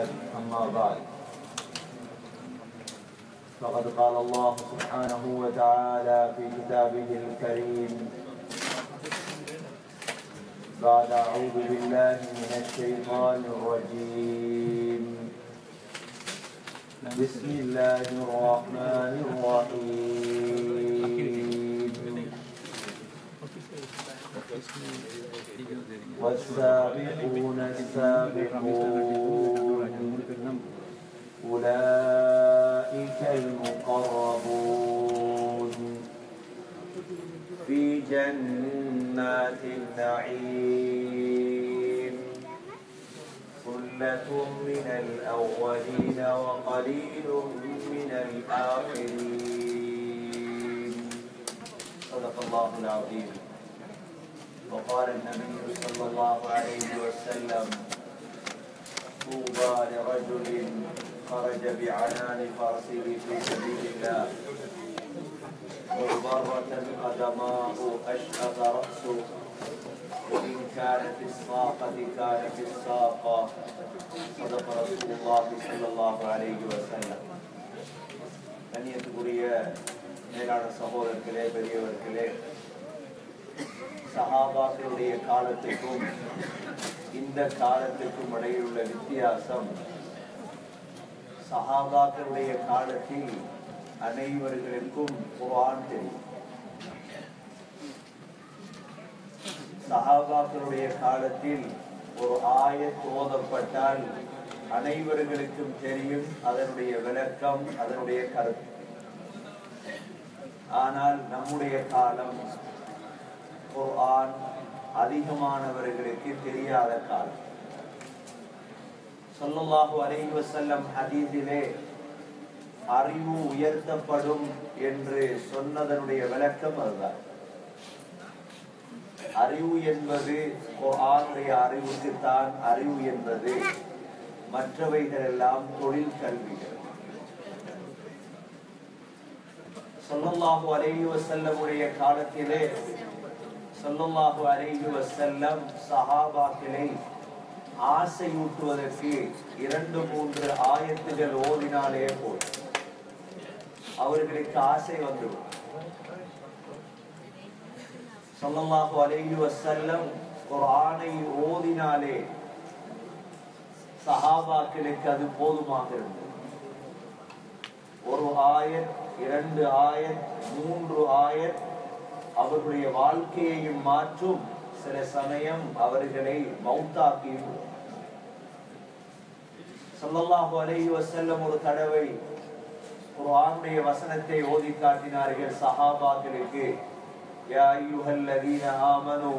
محمد أما بعد فقد قال الله سبحانه وتعالى في كتابه الكريم بعد أعوذ بالله من الشيطان الرجيم بسم الله الرحمن الرحيم والسابقون السابقون أولئك المقربون في جنات النعيم ثلة من الأولين وقليل من الآخرين صدق الله العظيم. وقال النبي صلى الله عليه وسلم طوبى لرجل خرج بعنان فرسه في سبيل الله مغبرة قدماه أشأث رأسه وإن كان في الساقة كان في الساقة صدق رسول الله صلى الله عليه وسلم. கண்ணியத்துக்குரிய மேலான சகோதரர்களே, பெரியவர்களே, சஹாபாக்களுடைய காலத்துக்கும் இந்த காலத்துக்கும் இடையில் உள்ள வித்தியாசம், சஹாபாக்களுடைய காலத்தில் அனைவர்களுக்கும் குர்ஆன் தெரியும். சஹாபாக்களுடைய காலத்தில் ஒரு ஆயத் ஓதப்பட்டால் அனைவர்களுக்கும் தெரியும் அதனுடைய விளக்கம், அதனுடைய கருத்து. ஆனால் நம்முடைய காலம் குர்ஆன் அதிகமானவர்களுக்கு தெரியாத காலம். ஸல்லல்லாஹு அலைஹி வஸல்லம் ஹதீஸிலே அறிவு உயர்த்தப்படும் என்று சொன்னதனுடைய விளக்கம் அதுதான். அறிவு என்பது குர்ஆனுடைய அறிவுக்குத்தான் அறிவு என்பது, மற்றவைகள் எல்லாம் தொழில் கல்விகள். ஸல்லல்லாஹு அலைஹி வஸல்லமுடைய காலத்திலே ஸல்லல்லாஹு அலைஹி வஸல்லம் சஹாபாக்களை ஆசையூட்டுவதற்கு 2-3 ஆயத்துகள் ஓதினாலே போதும், அவர்களுக்கு ஆசை வந்துவிடும். ஸல்லல்லாஹு அலைஹி வஸல்லம் குர்ஆனை ஓதினாலே சஹாபாக்களுக்கு அது போதுமாக இருந்தது. ஒரு ஆயத், 2 ஆயத், 3 ஆயத் அவர்களுடைய வாழ்க்கையையும் மாற்றும், சில சமயம் அவர்களை மௌத்தாக்கியும். ஸல்லல்லாஹு அலைஹி வஸல்லம் ஒரு தடவை குர்ஆனுடைய வசனத்தை ஓதி காட்டினார்கள் சஹாபாக்களுக்கு. யா அய்யுஹல்லதீன ஆமனூ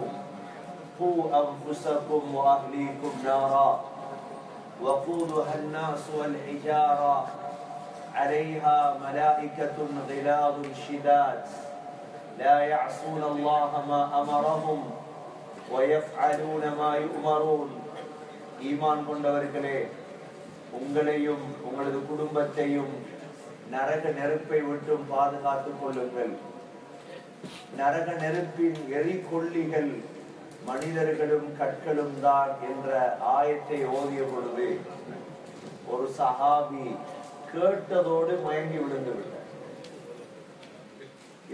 கூ அன்ஃபுஸக்கும் வ அஹ்லீக்கும் நாரா வகூதுஹா அன்-நாஸ் வல் ஹிஜாரா அலைஹா மலாயிகத்துன் கிலாதுன் ஷிதாத் லா يعصون الله ما أمرهم ويفعلون ما يؤمرون. ஈமான் கொண்டவர்களே, உங்களையும் உங்களது குடும்பத்தையும் நரக நெருப்பை விட்டும் பாதுகாத்துக் கொள்ளுங்கள். நரக நெருப்பின் எரிகொல்லிகள் மனிதர்களும் கற்களும் தான் என்ற ஆயத்தை ஓதிய பொழுது ஒரு சஹாபி கேட்டதோடு மயங்கி விழுந்து விட்டார்.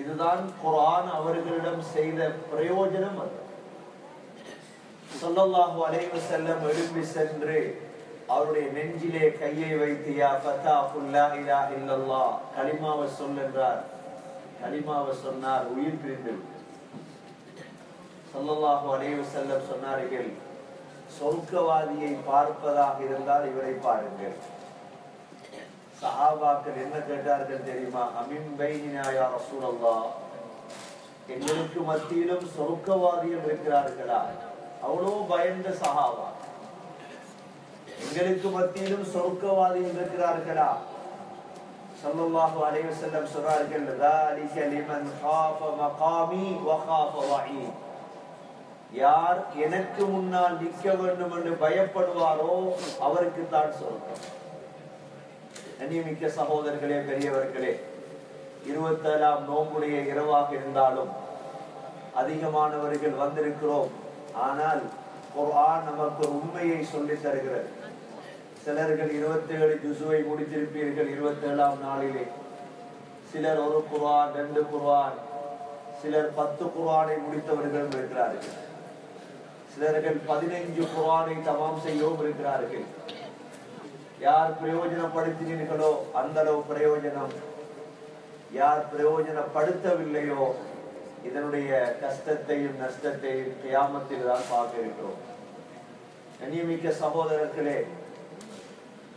இதுதான் குர்ஆன் அவர்களிடம் செய்த பிரயோஜனம். அது ஸல்லல்லாஹு அலைஹி வஸல்லம் எழும்பி சென்று அவருடைய நெஞ்சிலே கையை வைத்து யா ஃபதாஹுல் லா இலாஹ இல்லல்லாஹ் கலிமாவை சொல்லுகிறார். கலிமாவை சொன்னார், உயிர் பிரிந்து. ஸல்லல்லாஹு அலைஹி வஸல்லம் சொன்னார்கள், சொர்க்கவாதியை பார்ப்பதாக இருந்தால் இவரை பாருங்கள். சஹாபாக்கள் என்ன கேட்டார்கள் தெரியுமா? அமின் பைனினா யா ரசூலல்லாஹ், எங்களுக்கு மத்தியிலும் சொர்க்கவாதிகள் இருக்கிறார்களா? அவ்வளோ பயந்த சஹாபா. எங்களுக்கு மத்தியிலும் சொர்க்கவாதிகள் இருக்கிறார்களா? ஸல்லல்லாஹு அலைஹி வஸல்லம் சொன்னார்கள், ذَلِكَ لِمَنْ خَافَ مَقَامِي وَخَافَ وَعِيدِ. யார் எனக்கு முன்னால் நிற்க வேண்டும் என்று பயப்படுவாரோ அவருக்கு தான் சொர்க்கம். கண்ணியமிக்க சகோதரர்களே, பெரியவர்களே, 27ஆம் நோம்புடைய இரவாக இருந்தாலும் அதிகமானவர்கள் வந்திருக்கிறோம். ஆனால் குர்ஆன் நமக்கு உண்மையை சொல்லி தருகிறது. சிலர்கள் 27 ஜுசுவை முடித்திருப்பீர்கள் 27ஆம் நாளிலே. சிலர் ஒரு குர்ஆன் 2 குர்ஆன், சிலர் 10 குர்ஆனை முடித்தவர்களும் இருக்கிறார்கள். சிலர்கள் 15 குர்ஆனை தமாம் செய்யவும் இருக்கிறார்கள். யார் பிரயோஜனப்படுத்தினீர்களோ அந்த அளவு பிரயோஜனம், யார் பிரயோஜனப்படுத்தவில்லையோ இதனுடைய கஷ்டத்தையும் நஷ்டத்தையும் கியாமத்தில் தான் பார்க்க இருக்கிறோம். கண்ணியமிக்க சகோதரர்களே,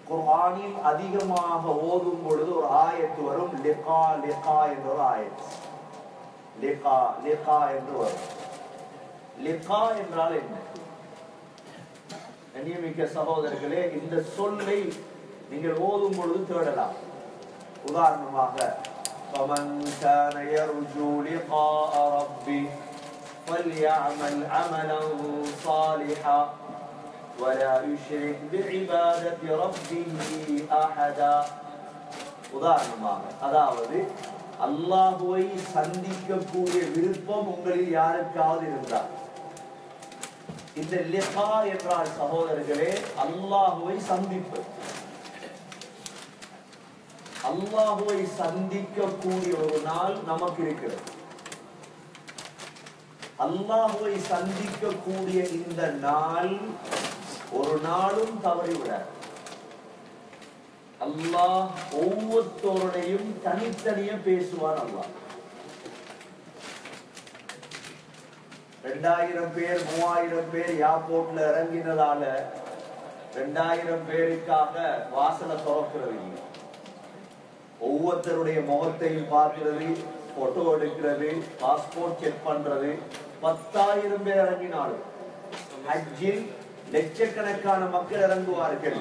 குர்ஆனில் அதிகமாக ஓதும் பொழுது ஒரு ஆயத்து வரும், லிகா லிகா என்ற ஒரு ஆயத்து. லிகா லிகா என்று வரும். லிகா என்றால் என்ன? கண்ணியமிக்க சகோதரர்களே, இந்த சொல்லை நீங்கள் ஓதும் பொழுது தேடலாம். உதாரணமாக فَمَنْ كَانَ يَرْجُو لِقَاءَ رَبِّهِ فَلْيَعْمَلْ عَمَلًا صَالِحًا وَلَا يُشْرِكْ بِعِبَادَةِ رَبِّهِ أَحَدًا. உதாரணமாக, அதாவது அல்லாஹ்வை சந்திக்கக்கூடிய விருப்பம் உங்களில் யாருக்காவது இருந்தால், இந்த லிகா என்றால் சகோதரர்களே அல்லாஹ்வை சந்திப்பது. அல்லாஹ்வை சந்திக்கக்கூடிய ஒரு நாள் நமக்கு இருக்கிறது. அல்லாஹ்வை சந்திக்கக்கூடிய இந்த நாள் ஒரு நாளும் தவறிவிடாது. அல்லாஹ் ஒவ்வொருத்தோரையும் தனித்தனியே பேசுவார். அல்லாஹ் 2000 பேர் 3000 பேர் ஏர்போர்ட்ல இறங்கினதால 2000 பேருக்காக வாசலை திறக்கிறது இல்லை. ஒவ்வொருத்தருடைய முகத்தையும் பார்க்கிறது, போட்டோ எடுக்கிறது, பாஸ்போர்ட் செக் பண்றது. 10,000 பேர் இறங்கினாலும் ஹஜ்ஜில் லட்சக்கணக்கான மக்கள் இறங்குவார்கள்.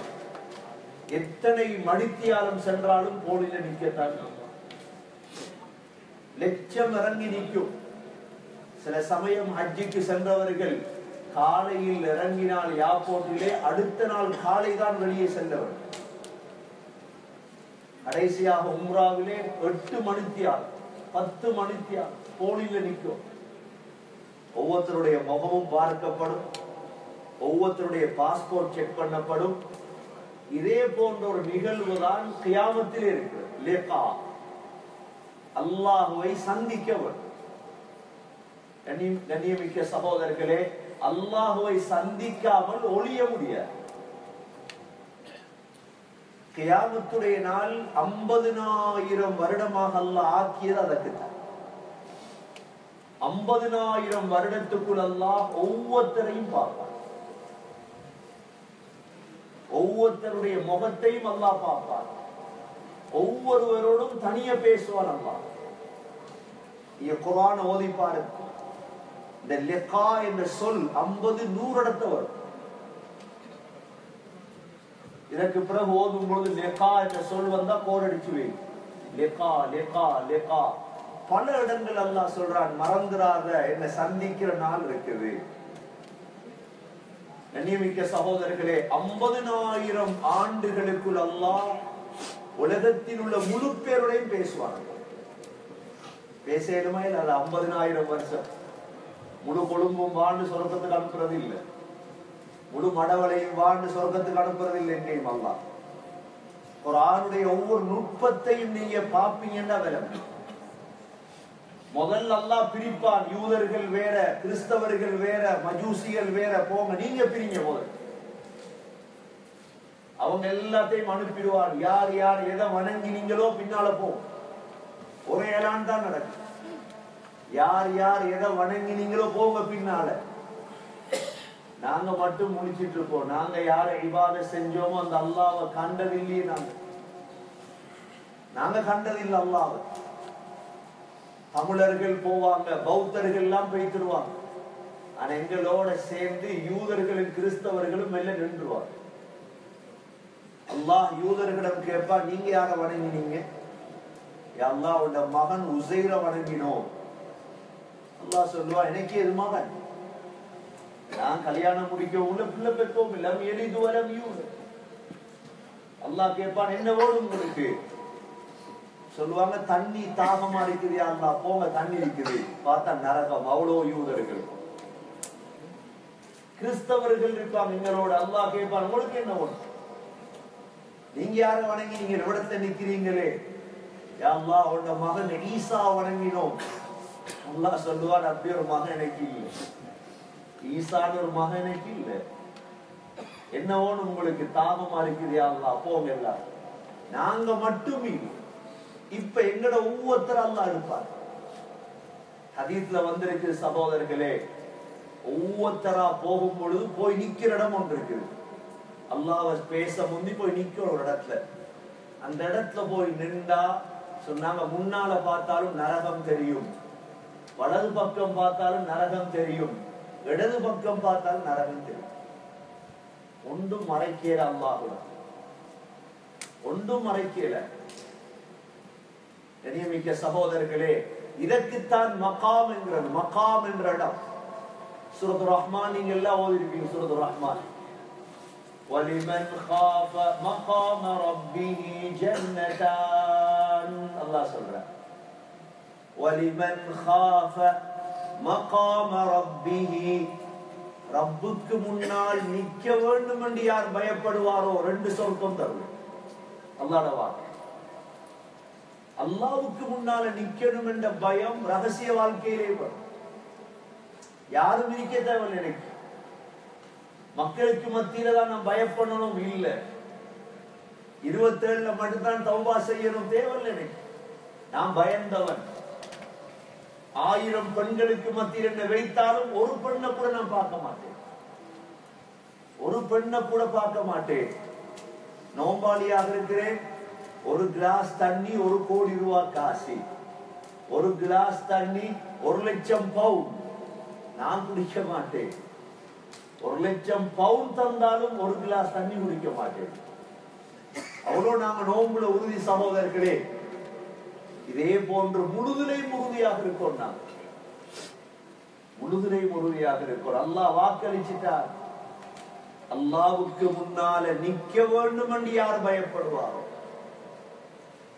எத்தனை மணித்தியாலம் சென்றாலும் போலில நிற்கத்தான். லட்சம் இறங்கி நிற்கும். சில சமயம் ஹஜ்ஜிக்கு சென்றவர்கள் காலையில் இறங்கினால் ஏர்போர்ட்டிலே அடுத்த நாள் காலை தான் வெளியே சென்றவர். கடைசியாக உம்ராவிலே 8 மணித்தியால் 10 மணித்தியால் போலில நிற்கும். ஒவ்வொருத்தருடைய முகமும் பார்க்கப்படும், ஒவ்வொருத்தருடைய பாஸ்போர்ட் செக் பண்ணப்படும். இதே போன்ற ஒரு நிகழ்வு தான் கியாமத்தில் இருக்கிறது. லிகா, அல்லாஹ்வை சந்திக்கவர். கண்ணியமிக்க சகோதரர்களே, அல்லாஹ்வை சந்திக்காமல் ஒளிய முடியாது. கியாமத்துடைய நாள் 50,000 வருடமாக அல்லாஹ் ஆக்கியது அதற்குத்தான். 50,000 வருடத்துக்குள் அல்லாஹ் ஒவ்வொருத்தரையும் பார்ப்பார். ஒவ்வொருத்தருடைய முகத்தையும் அல்லாஹ் பார்ப்பார். ஒவ்வொருவரோடும் தனிய பேசுவார் அல்லாஹ். குர்ஆன் ஓதி பாருங்க. இந்த லிகா என்ற சொல் 50-100 இடத்துல வரும். இதற்கு பிறகு ஓதும் பொழுது லிகா என்ற சொல் வந்தா கோரடிச்சு வை. லிகா லிகா லிகா பல இடங்கள் அல்லாஹ் சொல்றான். மறந்துடாத, என்ன சந்திக்கிற நாள் இருக்குது. கண்ணியமிக்க சகோதரர்களே, 50,000 ஆண்டுகளுக்குள் அல்லாஹ் உலகத்தில் உள்ள முழு பேருடையும் பேசுவாங்க. பேசலுமா இல்ல? 50,000 வருஷம் முழு கொழும்பும் வாழ்ந்து சொர்க்கத்துக்கு அனுப்புறது இல்லை, முழு மடவளையும் வாழ்ந்து சொர்க்கத்துக்கு அனுப்புறது இல்லை. எங்கேயும் அல்லாஹ் குர்ஆனுடைய ஒவ்வொரு நுட்பத்தையும் நீங்க பாப்பீங்கன்னா விளங்கும். முதல்ல அல்லாஹ் பிரிப்பான். யூதர்கள் வேற, கிறிஸ்தவர்கள் வேற, மஜூசிகள் வேற, போங்க நீங்க பிரிங்க. முதல் அவங்க எல்லாத்தையும் அனுப்பிடுவார். யார் யார் எதை வணங்கினீங்களோ பின்னால போ. ஒரே ஏலான் தான் நடக்கும். யார் யார் எதை வணங்கினீங்களோ போங்க பின்னால. நாங்க மட்டும் முடிச்சிட்டு இருப்போம். நாங்க யார இபாதத் செஞ்சோமோ அந்த அல்லாஹ்வை கண்டதில்லையே. நாங்க கண்டதில்லை அல்லாஹ்வை. தமிழர்கள் போவாங்க, பௌத்தர்கள் எல்லாம் போய்த்துருவாங்க. ஆனா எங்களோட சேர்ந்து யூதர்களும் கிறிஸ்தவர்களும் மெல்ல நின்றுவாங்க. அல்லாஹ் யூதர்களிடம் கேட்பா, நீங்க யார வணங்கினீங்க? அல்லாஹ் உன்ன மகன் உசைர வணங்கினோம். அல்லாஹ் சொல்லுவா, எனக்கு எது மகன்? நான் கல்யாணம் முடிக்க உள்ள பிள்ளை பெற்றோம் இல்லாம எளிது வரம் யூத. அல்லாஹ் கேட்பான், என்ன ஓடும் உங்களுக்கு? சொல்லுவாங்க, தண்ணி தாகமா இருக்குது. அல்லாஹ் போங்க, தண்ணி இருக்குது. பார்த்தா நரகம். அவ்வளோ யூதர்கள். கிறிஸ்தவர்கள் இருப்பாங்க எங்களோட. அல்லாஹ் கேட்பான், உங்களுக்கு என்ன ஓடும்? நீங்க யாரை வணங்கி நீங்க இடத்துல நிக்கிறீங்களே, யா அல்லாஹ் உன்ன மகன் ஈசா வணங்கினோம். அல்லாஹ் சொல்லுவார், அப்படி ஒரு மகன் எனக்கு இல்லை, ஈசான்னு ஒரு மகன் எனக்கு இல்லை. என்னவோன்னு உங்களுக்கு தாபமா இருக்குது, யா அல்லாஹ் போங்க எல்லாரும், நாங்க மட்டும் இல்லை. இப்ப எங்கட ஒவ்வொருத்தர் அல்லாஹ் இருப்பார். ஹதீஸ்ல வந்திருக்கு சகோதரர்களே, ஒவ்வொருத்தரா போகும் பொழுது போய் நிக்கிற இடம் ஒன்று இருக்குது. அல்லாஹ் பேச முந்தி போய் நிக்கிற ஒரு இடத்துல, அந்த இடத்துல போய் நின்றா சொன்னாங்க, முன்னால பார்த்தாலும் நரகம் தெரியும், வலது பக்கம் பார்த்தாலும் நரகம் தெரியும், இடது பக்கம் பார்த்தாலும் நரகம் தெரியும். ஒன்றும் மறைக்கல, அல்லாஹ் ஒன்றும் மறைக்கல. கண்ணியமிக்க சகோதரர்களே, இதற்குத்தான் மகாம் என்கிறது. மகாம் என்ற இடம் சூரத்துர் ரஹ்மான் நீங்க எல்லாம் ஓதிருப்பீங்க. சூரத்துர் ரஹ்மான், வலிமன் காஃப மகாம ரப்பிஹி ஜன்னதான், அல்லாஹ் சொல்றார், வலிமன் காஃப மகாம ரப்பிஹி, ரப்புக்கு முன்னால் நிக்க வேண்டும் என்று யார் பயப்படுவாரோ 2 சொர்க்கம் தரும். அல்லாஹ்வுடைய வாக்கு. அல்லாஹ்வுக்கு முன்னால நிக்கணும் என்ற பயம் ரகசிய வாழ்க்கையிலே வரும். யாரும் இருக்க தேவையில்லை. எனக்கு மக்களுக்கு மத்தியில தான் நான் பயப்படணும் இல்ல, 27ல மட்டும்தான் தௌபா செய்யணும் தேவையில்லை. எனக்கு நான் பயந்தவன். 1000 பெண்களுக்கு மத்தியில் என்ன வைத்தாலும் ஒரு பெண்ணை கூட நான் பார்க்க மாட்டேன், ஒரு பெண்ணை கூட பார்க்க மாட்டேன். நோம்பாளியாக இருக்கிறேன். ஒரு கிளாஸ் தண்ணி 1 கோடி ரூபாய் காசு, ஒரு கிளாஸ் தண்ணி 1 லட்சம் பவுன், நான் குடிக்க மாட்டேன். 1 லட்சம் பவுன் தந்தாலும் ஒரு கிளாஸ் தண்ணி குடிக்க மாட்டேன். அவ்வளவு நாங்க நோம்புல உறுதி சகோதரர்களே. இதே போன்று முழுதிலையும் உறுதியாக இருக்கோம். நாம் முழுதிலையும் உறுதியாக இருக்கோம். அல்லாஹ் வாக்களிச்சிட்டார். அல்லாஹ்வுக்கு முன்னால நிக்க வேண்டும் என்று யார் பயப்படுவாரோ,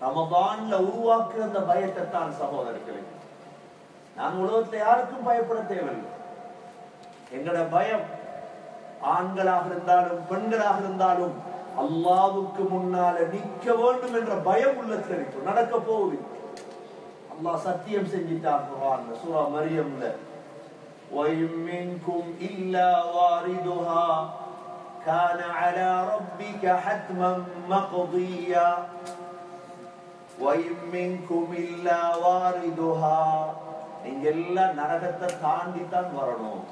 ரமதான்ல உருவாக்குற அந்த பயத்தை தான் சகோதரர்களே. நான் உலகத்துல யாருக்கும் பயப்பட தேவையில்லை. எங்கட பயம் ஆண்களாக இருந்தாலும் பெண்களாக இருந்தாலும் அல்லாஹ்வுக்கு முன்னால நிக்க வேண்டும் என்ற பயம் உள்ளத்துல இருக்கும். நடக்க போகுது. அல்லாஹ் சத்தியம் செஞ்சிட்டான் குர்ஆன்ல, சூரா மரியம்ல, وَإِن مِّنكُمْ إِلَّا وَارِدُهَا كَانَ عَلَى رَبِّكَ حَتْمًا مَّقْضِيًّا وَإِن مِّنكُمْ إِلَّا وَارِدُهَا, நீங்க எல்லாம் நரகத்தை தாண்டி தான் வரணும்.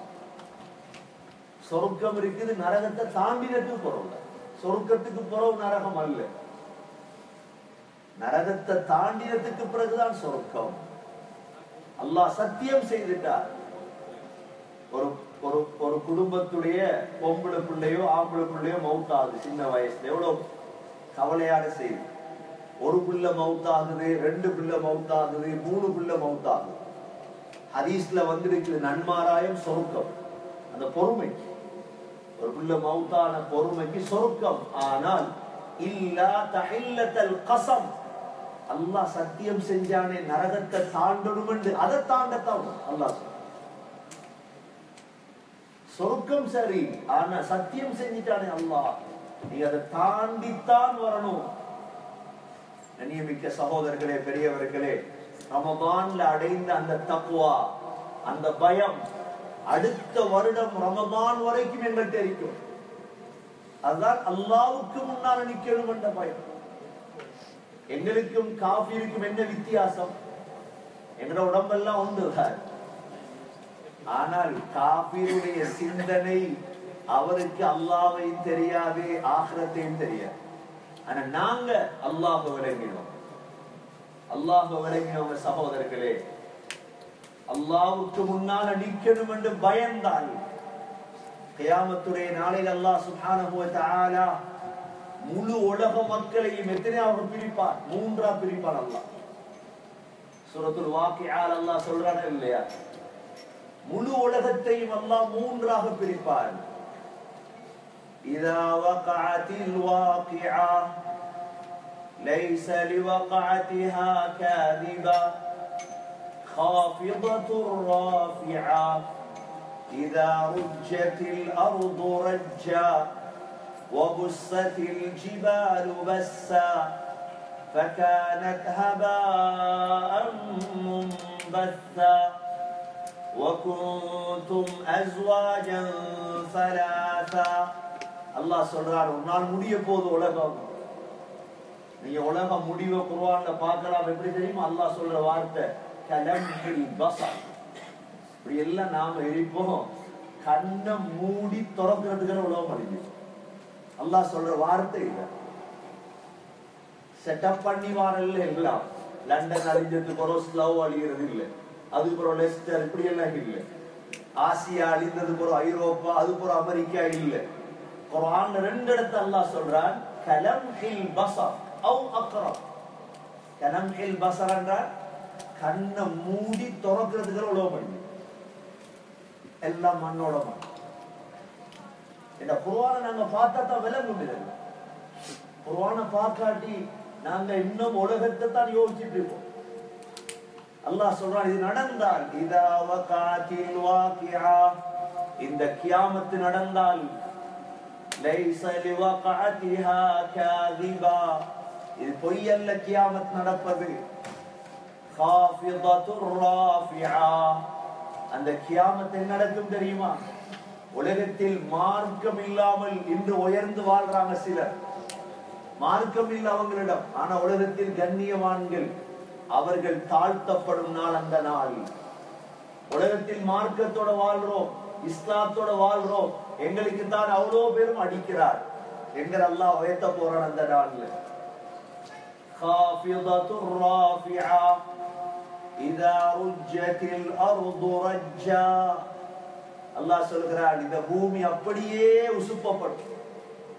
சொர்க்கம் இருக்குது, நரகத்தை தாண்டினதுக்கு போறோம். சொர்க்கத்துக்கு போறோம், நரகம் அல்ல. நரகத்தை தாண்டினதுக்கு பிறகுதான் சொர்க்கம். அல்லாஹ் சத்தியம் செய்துட்டார். ஒரு குடும்பத்துடைய பொம்பளை பிள்ளையோ ஆம்பளை பிள்ளையோ மௌத்தாகுது சின்ன வயசுல, எவ்வளவு கவலையான செய்தி. 1 பிள்ளை மௌத்தாகுது, 2 பிள்ளை மௌத்தாகுது, 3 பிள்ளை மௌத்தாகுது. ஹதீஸ்ல வந்திருக்குது நன்மாராயம் சொர்க்கம். அந்த பொறுமை, ஒரு பிள்ளை மௌத்தான பொறுமைக்கு சொர்க்கம். ஆனால் இல்லா தஹில்லத்தல் கஸம், அல்லாஹ் சத்தியம் செஞ்சானே நரகத்தை தாண்டணும் என்று, அதை தாண்டத்தான் அல்லாஹ் சொர்க்கம். சரி, ஆனா சத்தியம் செஞ்சிட்டானே அல்லாஹ், நீ அதை தாண்டித்தான் வரணும். கண்ணியமிக்க சகோதரர்களே, பெரியவர்களே, ரமதான்ல அடைந்த அந்த தக்வா, அந்த பயம் அடுத்த வருடம் ரமதான் வரைக்கும் எங்கள்கிட்ட இருக்கும். அதுதான் அல்லாஹ்வுக்கு முன்னால நிக்கணும் என்ற பயம். எங்களுக்கும் காஃபிருக்கும் என்ன வித்தியாசம்? எங்களோட உடம்பெல்லாம் ஒன்றுதான். ஆனால் காஃபிருடைய சிந்தனை, அவருக்கு அல்லாஹ்வையும் தெரியாது, ஆகிரத்தையும் தெரியாது. ஆனா நாங்க அல்லாஹ்வை விளங்கினோம். அல்லாஹ்வை விளங்கினவங்க சகோதரர்களே, அல்லாஹ்வுக்கு முன்னால நிக்கணும் என்று பயந்தால் கியாமத்துடைய நாளில் அல்லாஹ் சுப்ஹானஹு வ தஆலா முழு உலக மக்களையும் எத்தனையாக பிரிப்பார்? 3ஆ பிரிப்பார் அல்லாஹ். சூரத்துல் வாக்கிஆல அல்லாஹ் சொல்றானே இல்லையா, முழு உலகத்தையும் அல்லாஹ் 3ஆக பிரிப்பார். இதா வகஅத்தில் வாக்கிஆ லைஸ லிவகஅதிஹா காதிபா காஃபிதத்துர் ராஃபிஆ இதா ருஜ்ஜத்தில் அர்து ரஜ்ஜா وبست الجبال بسا فكانت هباء منبثا وكنتم أزواجا ثلاثا. அல்லாஹ் சொல்றார், ஒரு நாள் முடிய போது உலகம். நீங்க உலகம் முடிவை குர்ஆன்ல பார்க்கலாம். எப்படி தெரியுமா? அல்லாஹ் சொல்ற வார்த்தை கலம்ஹில் பஸர். இப்படி எல்லாம் நாம இருப்போம், கண்ணை மூடி திறக்கிறதுக்கு உலகம் அழிஞ்சு. அல்லாஹ் சொல்ற வார்த்தை இல்ல. செட்டப் பண்ணி வாரல்ல எல்லாம். லண்டன் அழிஞ்சதுக்கு அப்புறம் ஸ்லவ் அழிகிறது இல்லை, அதுக்கப்புறம் லெஸ்டர் இப்படி எல்லாம் இல்லை. ஆசியா அழிந்ததுக்கு அப்புறம் ஐரோப்பா, அதுக்கப்புறம் அமெரிக்கா இல்லை. குர்ஆன்ல ரெண்டு இடத்துல அல்லாஹ் சொல்றான் கலம்ஹில் பஸர் அவ் அக்ரப். கலம்ஹில் பஸர் என்றால் கண்ணை மூடி திறக்கிறதுக்கு உலகம் அழிஞ்சு. எல்லாம் மண்ணோட மண். இந்த குர்ஆனை நாங்க பார்த்தா தான் விளங்கும். குர்ஆனை பார்க்காட்டி நாங்க இன்னும் உலகத்தை தான் யோசிச்சுட்டு இருக்கோம். அல்லாஹ் சொல்றான், இது நடந்தால் இதா வகாத்தில் வாகிஆ, இந்த கியாமத் நடந்தால் லைஸ லிவகாத்திஹா காதிபா, இது பொய் அல்ல கியாமத் நடப்பது. காஃபிதத்துர் ராஃபிஆ, அந்த கியாமத் என்ன நடக்கும் தெரியுமா? உலகத்தில் மார்க்கம் இல்லாமல் இன்று உயர்ந்து வாழ்றாங்க சிலர். மார்க்கம் இல்ல அவங்களிடம், ஆனா உலகத்தில் கண்ணியவான்கள், அவர்கள் தாழ்த்தப்படும் நாள் அந்த நாள். உலகத்தில் மார்க்கத்தோட வாழ்றோம், இஸ்லாத்தோட வாழ்றோம், எங்களுக்கு தான் அவ்வளவு பேரும் அடிக்கிறார். எங்கள் அல்லாஹ் உயர்த்த போறான் அந்த நாள்ல. காஃபிதத்துர் ராஃபிஆ இதா ருஜ்ஜத்தில் அர்து ரஜ்ஜா. அல்லாஹ் சொல்கிறார், இந்த பூமி அப்படியே உசுப்பப்படும்.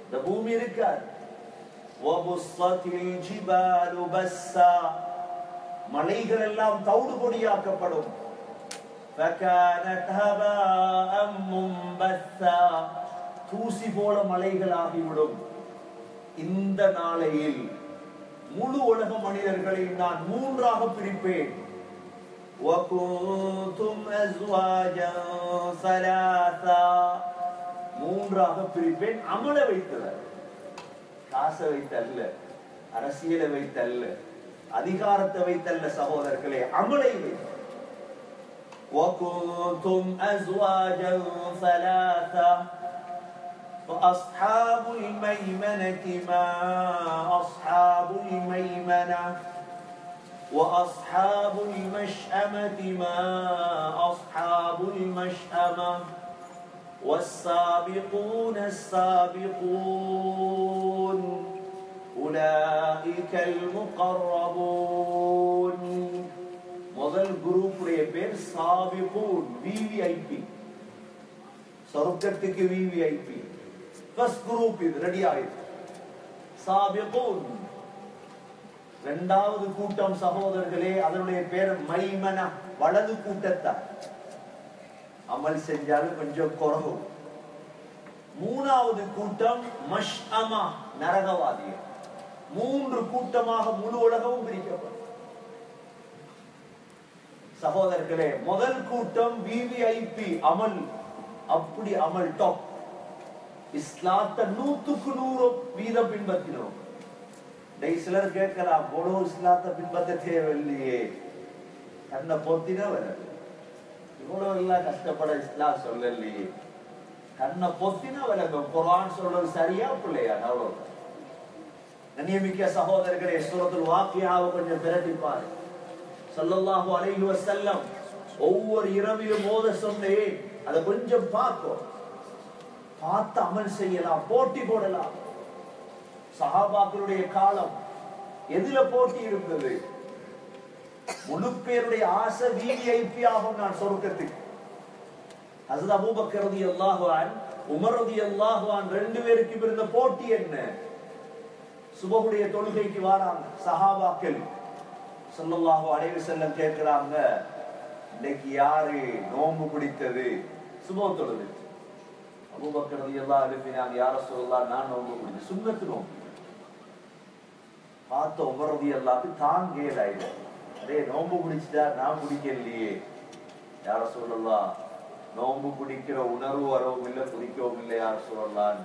இந்த பூமி இருக்காது. வபுஸ்ஸத்தில் ஜிபாலு பஸ்ஸா, மலைகள் எல்லாம் தவிடு பொடியாக்கப்படும். ஃபகானத் ஹபாஅம் முன்பஸ்ஸா, தூசி போல மலைகள் ஆகிவிடும். இந்த நாளையில் முழு உலக மனிதர்களை நான் மூன்றாக பிரிப்பேன். وَكُنْتُمْ أَزْوَاجًا ثَلَاثًا, மூன்றாக பிரிப்பேன். அமல வைத்தல்ல, காசை வைத்தல்ல, அரசியலை வைத்தல்ல, அதிகாரத்தை வைத்தல்ல சகோதரர்களே, அமலை வைத்த. وَكُنْتُمْ أَزْوَاجًا ثَلَاثًا فَأَصْحَابُ الْمَيْمَنَةِ مَا أَصْحَابُ الْمَيْمَنَةِ وَأَصْحَابُ الْمَشْأَمَةِ مَا أَصْحَابُ الْمَشْأَمَةِ وَالسَّابِقُونَ السَّابِقُونَ أُولَئِكَ الْمُقَرَّبُونَ. முதல் குரூப்புடைய பேர் சாபிகூன், விவிஐபி. சொர்க்கத்துக்கு விவிஐபி. ஃபர்ஸ்ட் குரூப் இது ரெடி ஆயிடுச்சு, சாபிகூன். இரண்டாவது கூட்டம் சகோதரர்களே, அதனுடைய பேர் மைமனா, வலது கூட்டத்தார். அமல் செஞ்சாலும் கொஞ்சம் குறவு. மூணாவது கூட்டம் மஷ்அமா, நரகவாதிகள். மூன்று கூட்டமாக முழு உலகமும் பிரிக்கப்படும். சகோதரர்களே, முதல் கூட்டம் விவிஐபி, அமல் அப்படி அமல் டாப். இஸ்லாத்தை 100% பின்பற்றினோம். சிலர் கேட்கலாம், போலோ இஸ்லாத்தை பின்பற்ற தேவையில்லையே, கண்ணை பொத்தினா வர இவ்வளவு எல்லாம் கஷ்டப்பட இஸ்லாம் சொல்லலையே, கண்ணை பொத்தினா விளங்கும். குர்ஆன் சொல்றது சரியா பிள்ளையா? அவ்வளவு. கண்ணியமிக்க சகோதரர்களே, சூரத்துல் வாக்கியாவை கொஞ்சம் பிரட்டிப்பாரு. ஸல்லல்லாஹு அலைஹி வஸல்லம் ஒவ்வொரு இரவிலும் ஓத சொன்னேன், அதை கொஞ்சம் பார்க்கும், பார்த்து அமல் செய்யலாம், போட்டி போடலாம். சஹாபாக்களுடைய காலம் எதுல போட்டி இருந்தது? முழு பேருடைய ஆசை விவிஐபி ஆகும் நான் சொர்க்கத்துக்கு. ஹஸரத் அபூபக்கர் ரலியல்லாஹு அன்ஹு, உமர் ரலியல்லாஹு அன்ஹு, ரெண்டு பேருக்கு இருந்த போட்டி என்ன? சுபஹுடைய தொழுகைக்கு வராங்க சஹாபாக்கள். ஸல்லல்லாஹு அலைஹி வஸல்லம் கேட்கிறாங்க, இன்னைக்கு யாரு நோன்பு பிடித்தது? சுபஹ் தொழுது. அபூபக்கர் ரலியல்லாஹு அன்ஹு எழுப்பினாங்க, யா ரசூலல்லாஹ், நான் நோன்பு பிடிச்சேன், சுன்னத்து நோன்பு. பார்த்த உமர் ரலியல்லாஹு தாங்கேலாயிடு, அதே நோன்பு பிடிச்சிட்டா நான் பிடிக்கலையே. யா ரசூலல்லாஹ், நோன்பு பிடிக்கிற உணர்வு வரவும் இல்லை, பிடிக்கவும் இல்லை யா ரசூலல்லாஹ்.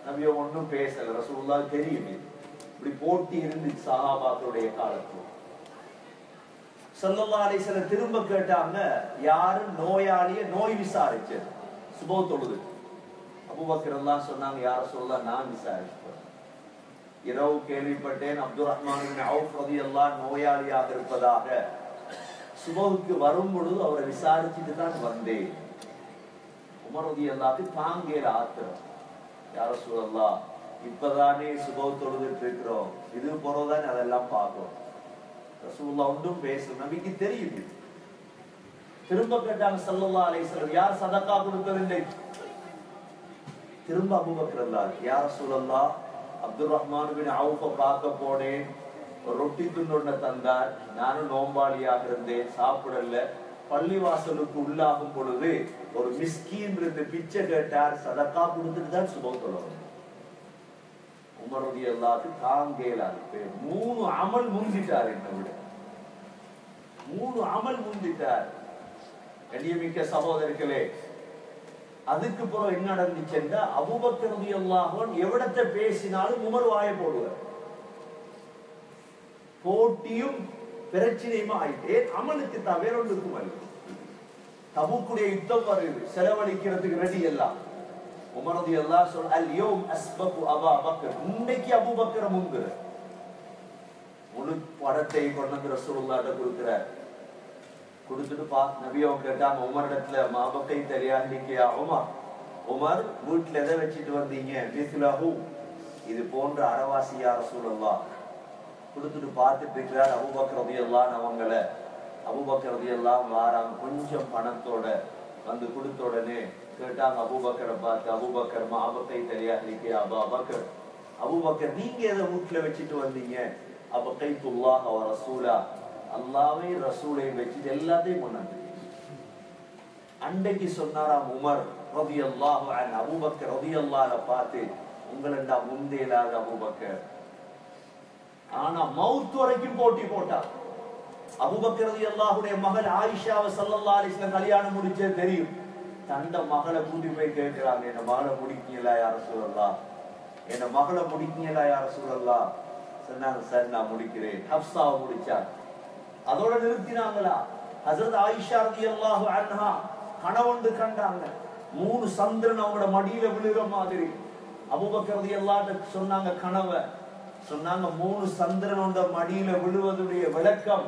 நபியோ ஒன்றும் பேசல. ரசூலுல்லாஹ் தெரியும் இப்படி போட்டி இருந்து சஹாபாக்களுடைய காலத்துல. ஸல்லல்லாஹு அலைஹி வஸல்லம் திரும்ப கேட்டாங்க, யாரு நோயாளிய நோய் விசாரிச்சது சுபஹ் தொழுது? அபூபக்கர் ரலியல்லாஹு சொன்னாங்க, யா ரசூலுல்லாஹ் நான் விசாரிச்சேன். இரவு கேள்விப்பட்டேன் அப்துர் ரஹ்மான் இப்னு அவுஃப் ரலியல்லாஹு நோயாளியாக இருப்பதாக. சுபஹுக்கு வரும் பொழுது அவரை விசாரிச்சுட்டு தான் வந்தேன். உமர் ரலியல்லாஹு தாங்கேற ஆத்திரம், யா ரசூலுல்லாஹ் இப்பதானே சுபஹ் தொழுதுட்டு இருக்கிறோம், இது போறதான் அதெல்லாம் பார்க்கிறோம். ரசூலுல்லாஹ் ஒன்றும் பேசல, நபிக்கு தெரியுது. திரும்ப கேட்டாங்க ஸல்லல்லாஹு அலைஹி வஸல்லம், யார் சதகா கொடுக்கவில்லை? திரும்ப அபூபக்கர் ரலியல்லாஹு, யா ரசூலுல்லாஹ் அப்துர் ரஹ்மான் இப்னு அவுஃப பார்க்க போனேன், ஒரு ரொட்டி துண்டொன்ன தந்தார், நானும் நோம்பாளியாக இருந்தேன், சாப்பிடல. பள்ளிவாசலுக்கு உள்ளாகும் பொழுது ஒரு மிஸ்கீன் இருந்து பிச்சை கேட்டார், சதகா கொடுத்துட்டு தான் சுபஹ் தொழுவோம். உமர் ரலியல்லாஹு தாங்கேலாது. 3 அமல் முந்திட்டார், என்ன விட 3 அமல் முந்திட்டார். கண்ணியமிக்க சகோதரர்களே, அதுக்கு பிறகு என்ன நடந்துச்சுன்னா, அபூபக்கர் ரலியல்லாஹு எவ்வளத்தை பேசினாலும் உமர் வாய போடுவார். போட்டியும் பிரச்சனையுமா ஆயிட்டே, அமலுக்கு தவிர ஒன்றுக்கும் அல்ல. தபூக்குடைய யுத்தம் வருது, செலவழிக்கிறதுக்கு ரெடி எல்லாம். உமர் ரலியல்லாஹு சொல்ல, அல் யௌம் அஸ்பகு அபா பக்கர், இன்னைக்கு அபூபக்கர் முந்துற. முழு படத்தை கொண்டு ரசூலுல்லாஹ்ட்ட கொடுக்கிறார். கொடுத்துட்டு நபியோ கேட்டாங்க உமரிடத்துல, மாபக்கை தெரியாண்டிக்கியா உமர், உமர் வீட்டுல எதை வச்சுட்டு வந்தீங்க? மிஸ்லஹு, இது போன்ற அரவாசியா ரசூலுல்லாஹ். கொடுத்துட்டு பார்த்துட்டு இருக்கிறார் அபூபக்கர் ரலியல்லாஹு அவங்கள. அபூபக்கர் ரலியல்லாஹு வாராங்க கொஞ்சம் பணத்தோட வந்து. கொடுத்த உடனே கேட்டாங்க அபூபக்கரை பார்த்து, அபூபக்கர் மாபக்கை தெரியாண்டிக்கியா அபா பக்கர், அபூபக்கர் நீங்க எதை வீட்டுல வச்சுட்டு வந்தீங்க? அபகைத்துல்லாஹ வ ரசூலா, அல்லாஹ்வை ரசூலை வச்சுட்டு எல்லாத்தையும் கொண்டாந்து. அன்றைக்கு சொன்னாராம் உமர் ரலியல்லாஹு அன்ஹு, அபூபக்கர் ரலியல்லாஹு பார்த்து, உங்களண்டா முந்தேலாத அபூபக்கர். ஆனா மவுத் வரைக்கும் போட்டி போட்டார். அபூபக்கர் ரலியல்லாஹுடைய மகள் ஆயிஷாவை ஸல்லல்லாஹு அலைஹி வஸல்லம் கல்யாணம் முடிச்சது தெரியும். தண்ட மகளை கூட்டி போய் கேட்கிறாங்க, என்ன மகளை முடிக்கீங்களா யா ரசூலல்லாஹ், என்ன மகளை முடிக்கீங்களா யா ரசூலல்லாஹ்? சொன்னாங்க, சார் நான் முடிக்கிறேன். ஹப்ஸாவை முடிச்சார். அதோட நிறுத்தினாங்களா? ஹஜ்ரத் ஆயிஷா ரலியல்லாஹு அன்ஹா கனவுண்டு கண்டாங்க, 3 சந்திரன் அவங்களோட மடியில விழுகிற மாதிரி. அபூபக்கர் ரலியல்லாஹு சொன்னாங்க கனவை. சொன்னாங்க 3 சந்திரனோட மடியில விழுவதுடைய விளக்கம்,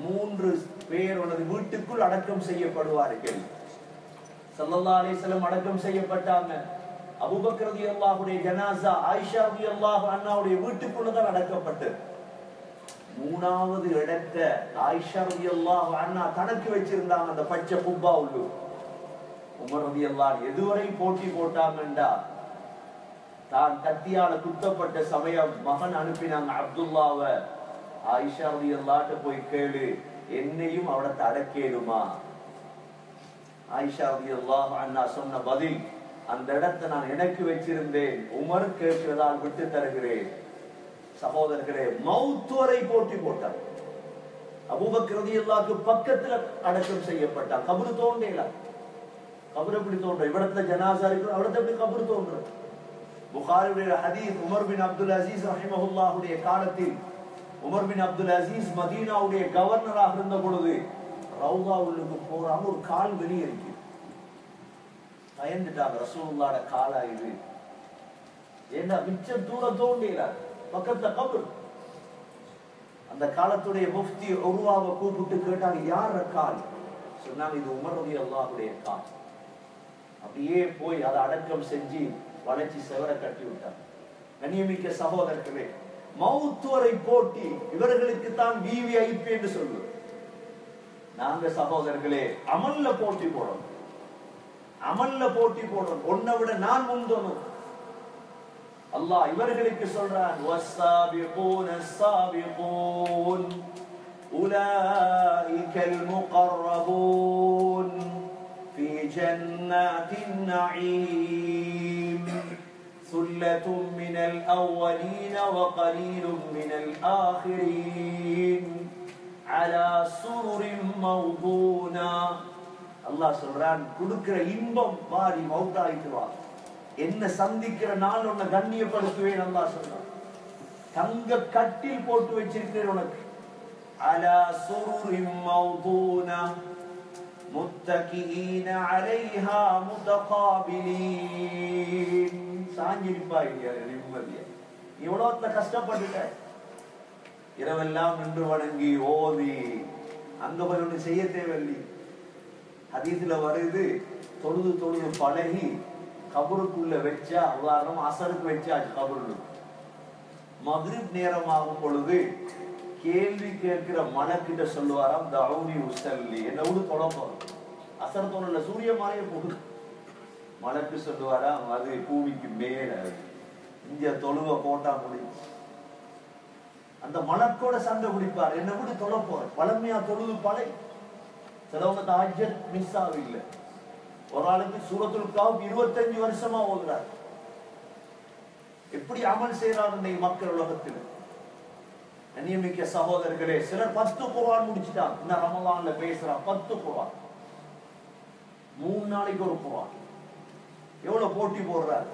3 பேர் உனது வீட்டுக்குள் அடக்கம் செய்யப்படுவார்கள். ஸல்லல்லாஹு அலைஹி வஸல்லம் அடக்கம் செய்யப்பட்டாங்க. அபூபக்கர் ரலியல்லாஹுடைய ஜனாஸா ஆயிஷா ரலியல்லாஹு அன்ஹாவுடைய வீட்டுக்குள்ளதான் அடக்கப்பட்டது. 3வது இடத்தை ஆயிஷா ரலியல்லாஹு அன்ஹா தனக்கு வச்சிருந்தாங்க, அந்த பச்சை குப்பா உள்ளு. உமர் ரலியல்லாஹு எதுவரை போட்டி போட்டாங்கண்டா, தான் கத்தியால குத்தப்பட்ட சமயம் மகன் அனுப்பினாங்க அப்துல்லாவை, ஆயிஷா ரலியல்லாஹு போய் கேளு, என்னையும் அவடத்தை அடக்கேடுமா? ஆயிஷா ரலியல்லாஹு அன்ஹா சொன்ன பதில், அந்த இடத்தை நான் எனக்கு வச்சிருந்தேன், உமர் கேட்கிறதால் விட்டு தருகிறேன். சகோதரர்களே, மவுத் வரை போட்டி போட்டார். அபூபக்கர் ரலியல்லாஹு பக்கத்துல அடக்கம் செய்யப்பட்டார். கபரு தோண்டேல, கபர் எப்படி தோன்ற? இவடத்துல ஜனாஸா இருக்கு, அவடத்துல எப்படி கபரு தோன்ற? புகாரியுடைய ஹதீஸ், உமர் பின் அப்துல் அசீஸ் ரஹிமஹுல்லாஹுடைய காலத்தில், உமர் பின் அப்துல் அசீஸ் மதீனாவுடைய கவர்னராக இருந்த பொழுது ரவுதா உள்ளுக்கு போறாங்க, ஒரு கால் வெளியே இருக்கு. பயந்துட்டாங்க, ரசூலுல்லாஹ்வோட காலா இது, ஏன்னா மிச்சம் தூரம் தோண்டேல, பக்கத்துல கபர். அந்த காலத்துடைய முஃப்தி உருவாவை கூப்பிட்டு கேட்டாங்க, யார கால்? சொன்னாங்க, இது உமர் ரலியல்லாஹுடைய கால். அப்படியே போய் அதை அடக்கம் செஞ்சு வளைச்சி செவர கட்டி விட்டாங்க. கண்ணியமிக்க சகோதரர்களே, மவுத் வரை போட்டி இவர்களுக்கு தான் விவிஐபி என்று சொல்லுவோம். நாங்க சகோதரர்களே அமல்ல போட்டி போடணும், அமல்ல போட்டி போடணும். ஒன்னை விட நான் முந்தணும். அல்லாஹ் இவர்களுக்கு சொல்றான், வஸ்ஸாபிகூன ஸாபிகூன் உலாயிகல் முகர்ரபூன் ஃபீ ஜன்னாத்தின் நஈம் சுல்லத்தும் மினல் அவ்வலீன வகலீலும் மினல் ஆகிரீன் அலா சுருரின் மவ்தூனா. அல்லாஹ் சொல்றான், கொடுக்கிற இன்பம் மாறி மௌத்தாயிட்டுவாங்க. என்ன சந்திக்கிற நாள் உன்னை கண்ணியப்படுத்துவேன் அல்லாஹ் சொல்றான். தங்க கட்டில் போட்டு வச்சிருக்கிறேன் உனக்கு. அலா சுருரின் மௌதூனா முத்தகீன அலைஹா முதகாபிலீன். சாஞ்சிருப்பாய் நிம்மதியா. எவ்வளவு கஷ்டப்பட்டுட்ட, இரவெல்லாம் நின்று வணங்கி ஓதி அங்க போய் ஒண்ணு செய்ய தேவையில்லை. ஹதீஸ்ல வருது, தொழுது தொழுது பழகி கபருக்குள்ள வச்சா, உதாரணம் அசருக்கு வச்சா கபருள் மக்ரிப் நேரமாகும் பொழுது கேள்வி கேட்கிற மலக்கிட்ட சொல்லுவாராம், தௌனி உஸல்லி, என்ன விடு தொழப்போம். அசர் தொழல, சூரிய மாலைய போகுது. மலக்கு சொல்லுவாராம், அது பூமிக்கு மேல இங்க தொழுவ போட்டா முடியும். அந்த மலக்கோட சண்டை பிடிப்பார், என்ன விடு தொழப்போம். பழமையா தொழுது பழை. சிலவங்க தஹஜ்ஜத் மிஸ் ஆகல. ஒரு ஆளுக்கு சூரத்துல் கஹ்ஃப் 25 வருஷமா ஓதுறார். எப்படி அமல் செய்யறாங்க மக்கள் உலகத்தில். அநியமிக்க சகோதரர்களே, சிலர் 10 குர்ஆன் முடிச்சுட்டாங்க. இந்த ரமலான்ல பேசுறான் 10 குர்ஆன், 3 நாளைக்கு ஒரு குர்ஆன். எவ்வளவு போட்டி போடுறார்,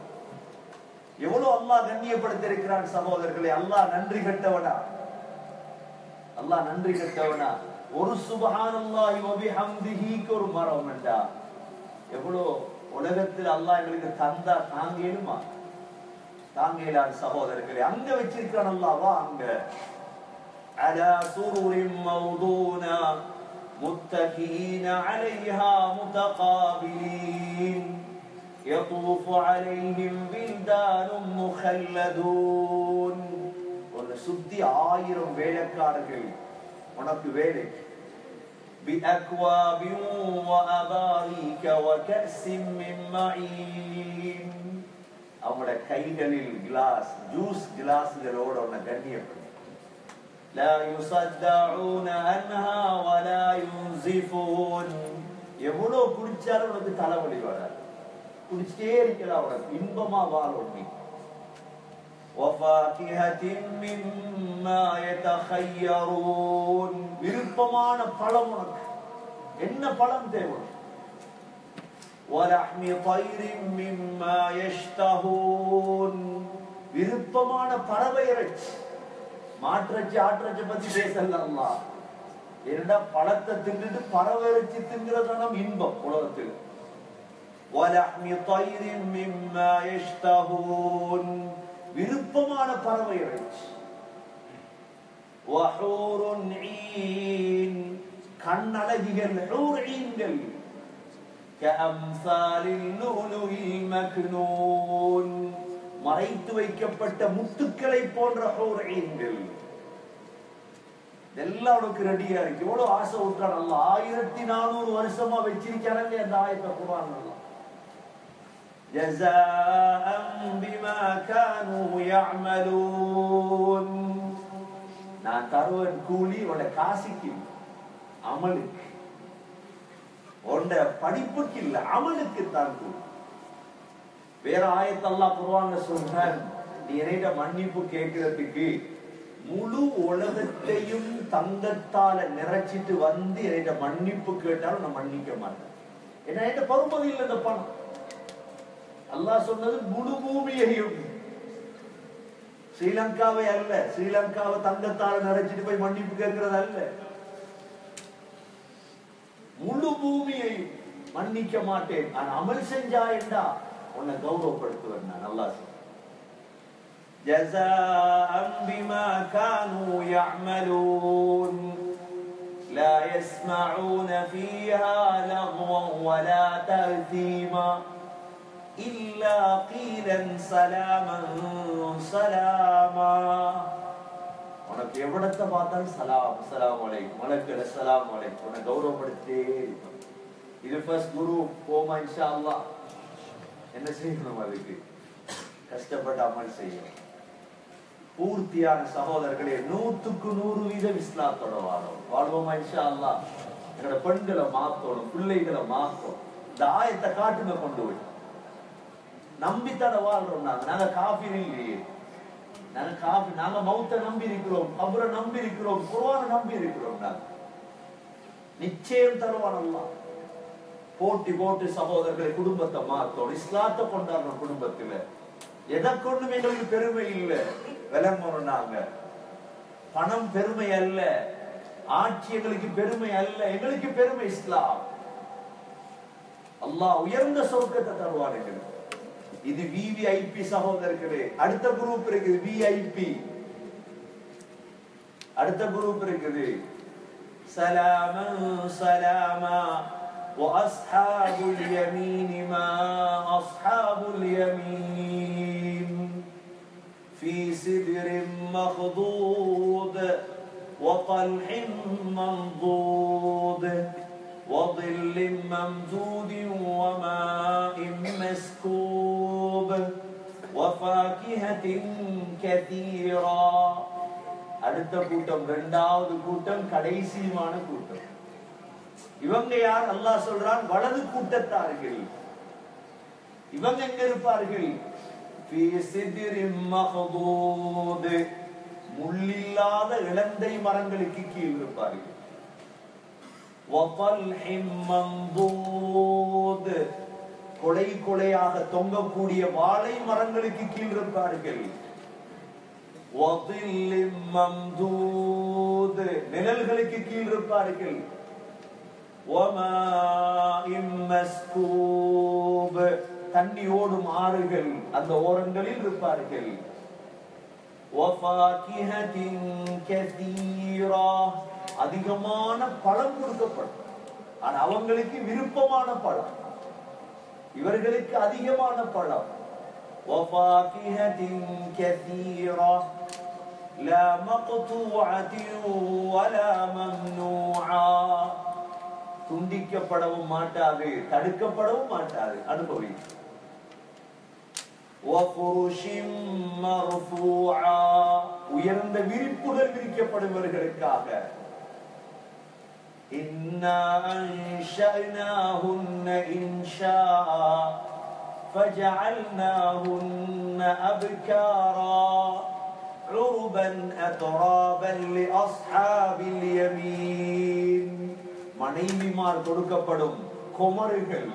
எவ்வளவு அல்லாஹ் கண்ணியப்படுத்தி இருக்கிறான் சகோதரர்களே. அல்லாஹ் நன்றி கட்டவனா, அல்லாஹ் நன்றி கட்டவனா. ஒரு சுப்ஹானல்லாஹி வ பிஹம்திஹிக்கு ஒரு மரம் என்றா எவ்வளவு உலகத்தில் அல்லாஹ் எங்களுக்கு தந்தா தாங்கேனுமா? தாங்கேலான் சகோதரர்களே. அங்க வச்சிருக்கான் அல்லாஹ்வா அங்க. அலா சுருரின் மௌதூனா முத்தகீன அலைஹா முதகாபிலீன் யதூஃபு அலைஹிம் பில்தானும் முஹல்லதூன். உன்னை சுத்தி 1000 வேலைக்காரர்கள் உனக்கு வேலை. بِأَكْوَابٍ وَأَبَارِيكَ وَكَأْسٍ مِّن مَّعِينٍ. அவங்களோட கைகளில் கிளாஸ், ஜூஸ் கிளாஸ்களோட உன்னை கண்ணியப்படுத்தி. لَا يُصَدَّعُونَ عَنْهَا وَلَا يُنزِفُونَ. எவ்வளோ குடிச்சாலும் உனக்கு தலைவலி வராது. குடிச்சிட்டே இருக்கலாம், உனக்கு இன்பமா வாழும் நீ. وَفَاكِهَةٍ مِّمَّا يَتَخَيَّرُونَ. விருப்பமான பழம் உனக்கு. என்ன பழம் தேவை? وَلَحْمِ طَيْرٍ مِّمَّا يَشْتَهُونَ. விருப்பமான பறவை இறைச்சி. மாற்றச்சி ஆற்றச்சி பத்தி பேசல அல்லாஹ். ஏன்னா பழத்தை தின்னுட்டு பறவை இறைச்சி தின்கிறதான இன்பம் உலகத்தில். وَلَحْمِ طَيْرٍ مِّمَّا يَشْتَهُونَ. விருப்பமான பறவை இறைச்சி. وَحُورٌ عِينٌ. கண்ணழகிகள் ஹூர் ஈன்கள். كَأَمْثَالِ اللُّؤْلُؤِ الْمَكْنُونِ. மறைத்து வைக்கப்பட்ட முத்துக்களை போன்ற ஹூர் ஈன்கள். இதெல்லாம் உனக்கு ரெடியா இருக்கு. எவ்வளவு ஆசை விட்டான் அல்லாஹ். 1400 வருஷமா வச்சிருக்கானே அந்த ஆயத்தை குர்ஆன் அல்லாஹ். جزاء بما كانوا يعملون. நான் தருவன் கூலி உன்ட காசிக்கு, அமலுக்கு. உன்ட படிப்புக்கு இல்ல, அமலுக்கு தான் கூலி. வேற ஆயத்தை அல்லாஹ் குர்ஆன்ல சொல்றான், நீ என்னைட்ட மன்னிப்பு கேட்கிறதுக்கு முழு உலகத்தையும் தங்கத்தால நிறைச்சிட்டு வந்து என்னைட்ட மன்னிப்பு கேட்டாலும் நான் மன்னிக்க மாட்டேன். ஏன்னா என்கிட்ட பருமதி இல்லை இந்த பணம். அல்லாஹ் சொன்னது முழு பூமியையும், ஸ்ரீலங்காவை அல்ல. ஸ்ரீலங்காவை தங்கத்தால நிறைச்சிட்டு போய் மன்னிப்பு கேட்கிறது அல்ல. முழு பூமியையும் மன்னிக்க மாட்டேன். ஆனா அமல் செஞ்சா என்றா உன்னை கௌரவப்படுத்துவேன் நான். அல்லாஹ் சொல்றான், ஜஸாஅன் பிமா கானூ யஅமலூன் லா யஸ்மஊன ஃபீஹா லக்வன் வலா தஅதீமா إلا قيلا سلاما سلاما. உனக்கு எவ்வளத்தை பார்த்தாலும் சலாம் அஸ்ஸலாமு அலைக்கும், மலக்குல அஸ்ஸலாமு அலைக்கும், உன்னை கௌரவப்படுத்தே இருக்கும். இது ஃபர்ஸ்ட் குரு போமா இன்ஷா அல்லாஹ். என்ன செய்யணும்? அதுக்கு கஷ்டப்பட்டு அமல் செய்யணும். பூர்த்தியான சகோதரர்களே, 100% இஸ்லாத்தோட வாழ்வோமா இன்ஷா அல்லாஹ். எங்களோட பெண்களை மாத்தணும், பிள்ளைகளை மாத்தணும். இந்த ஆயத்தை காட்டுங்க கொண்டு போய். நம்பித்தட வாழ்றோம் நாங்க காஃபிர் இல்லையே. நாங்க மௌத்த நம்பி இருக்கிறோம், கபரை நம்பி இருக்கிறோம், குர்ஆனை நம்பி இருக்கிறோம். நாங்க நிச்சயம் தருவான் அல்லாஹ். போட்டி போட்டு சகோதரர்களை குடும்பத்தை மாத்தோம், இஸ்லாத்தை கொண்டாடுறோம். குடும்பத்துல எதை கொண்டும் எங்களுக்கு பெருமை இல்லை. விளம்பரம் நாங்க பணம் பெருமை அல்ல, ஆட்சி எங்களுக்கு பெருமை அல்ல, எங்களுக்கு பெருமை இஸ்லாம். அல்லாஹ் உயர்ந்த சொர்க்கத்தை தருவான் எங்களுக்கு. இது விவிஐபி சகோதரர்களே. அடுத்த குரூப் இருக்குது விஐபி. அடுத்த குரூப் இருக்குது سلاما سلاما وأصحاب اليمين ما أصحاب اليمين في سدر مخضود وطلح منضود وظل ممدود وماء مسكوب وفاكهة كثيرا. அடுத்த கூட்டம் இரண்டாவது கூட்டம் கடைசியான கூட்டம். இவங்க யார்? அல்லாஹ் சொல்றான் வலது கூட்டத்தார்கள். இவங்க எங்க இருப்பார்கள்? ஃபீ சித்ரின் மக்தூத், முள்ளில்லாத இளந்தை மரங்களுக்கு கீழ் இருப்பார்கள். வஃபல்ஹிம் மம்தூத், கொலை கொலையாக தொங்கக்கூடிய வாழை மரங்களுக்கு கீழ் இருப்பார்கள். வதில்லிம் மம்தூத், நிழல்களுக்கு கீழ் இருப்பார்கள். வமாஇம் மஸ்கூப், தண்ணி ஓடும் ஆறுகள் அந்த ஓரங்களில் இருப்பார்கள். வஃபாகிஹத்தின் கஸீரா, அதிகமான பழம் கொடுக்கப்படும். ஆனா அவங்களுக்கு விருப்பமான பழம், இவர்களுக்கு அதிகமான பழம். வஃபாகிஹத்தின் கஸீரா லா மக்தூஅத்தின் வலா மம்னூஆ, துண்டிக்கப்படவும் மாட்டாது, தடுக்கப்படவும் மாட்டாது. அனுபவி. வஃபுருஷிம் மர்ஃபூஆ, உயர்ந்த விரிப்புகள் விரிக்கப்படுபவர்களுக்காக. இன்னா அன்ஷஅனாஹுன்ன இன்ஷாஆ ஃபஜஅல்நாஹுன்ன அப்காரா உருபன் அத்ராபன் லிஅஸ்ஹாபில் யமீன். மனைவிமார் கொடுக்கப்படும் குமர்கள்.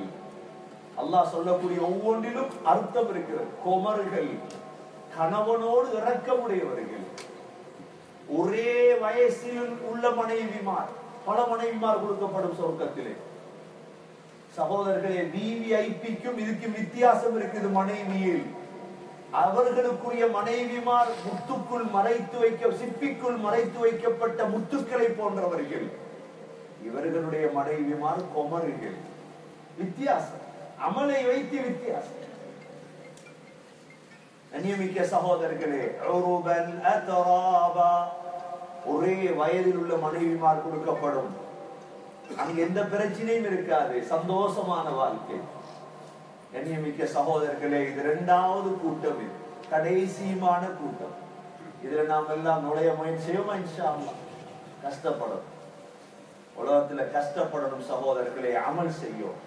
அல்லாஹ் சொல்லக்கூடிய ஒவ்வொன்றிலும் அர்த்தம் இருக்கிறது. குமர்கள், கணவனோடு இரக்கமுடையவர்கள். ஒரே வயசில் உள்ள மனைவிமார், பல மனைவிமார் கொடுக்கப்படும் சொர்க்கத்திலே. சகோதரர்களே, விவிஐபிக்கும் இதுக்கும் வித்தியாசம் இருக்குது. மனைவியில் அவர்களுக்குரிய மனைவிமார் முத்துக்குள் மறைத்து வைக்க, சிப்பிக்குள் மறைத்து வைக்கப்பட்ட முத்துக்களை போன்றவர்கள். இவர்களுடைய மனைவிமார் குமர்கள். வித்தியாசம், அமலை வைத்து வித்தியாசம். கண்ணியமிக்க சகோதரர்களே, உருபன் அத்ராபா, ஒரே வயதில் உள்ள மனைவிமார் கொடுக்கப்படும். அங்க எந்த பிரச்சனையும் இருக்காது, சந்தோஷமான வாழ்க்கை. கண்ணியமிக்க சகோதரர்களே, இது இரண்டாவது கூட்டம், இது கடைசியான கூட்டம். இதுல நாம் எல்லாம் நுழைய முயற்சி செய்வோமா? இன்ஷா அல்லாஹ். கஷ்டப்படும், உலகத்துல கஷ்டப்படணும் சகோதரர்களே, அமல் செய்யும்.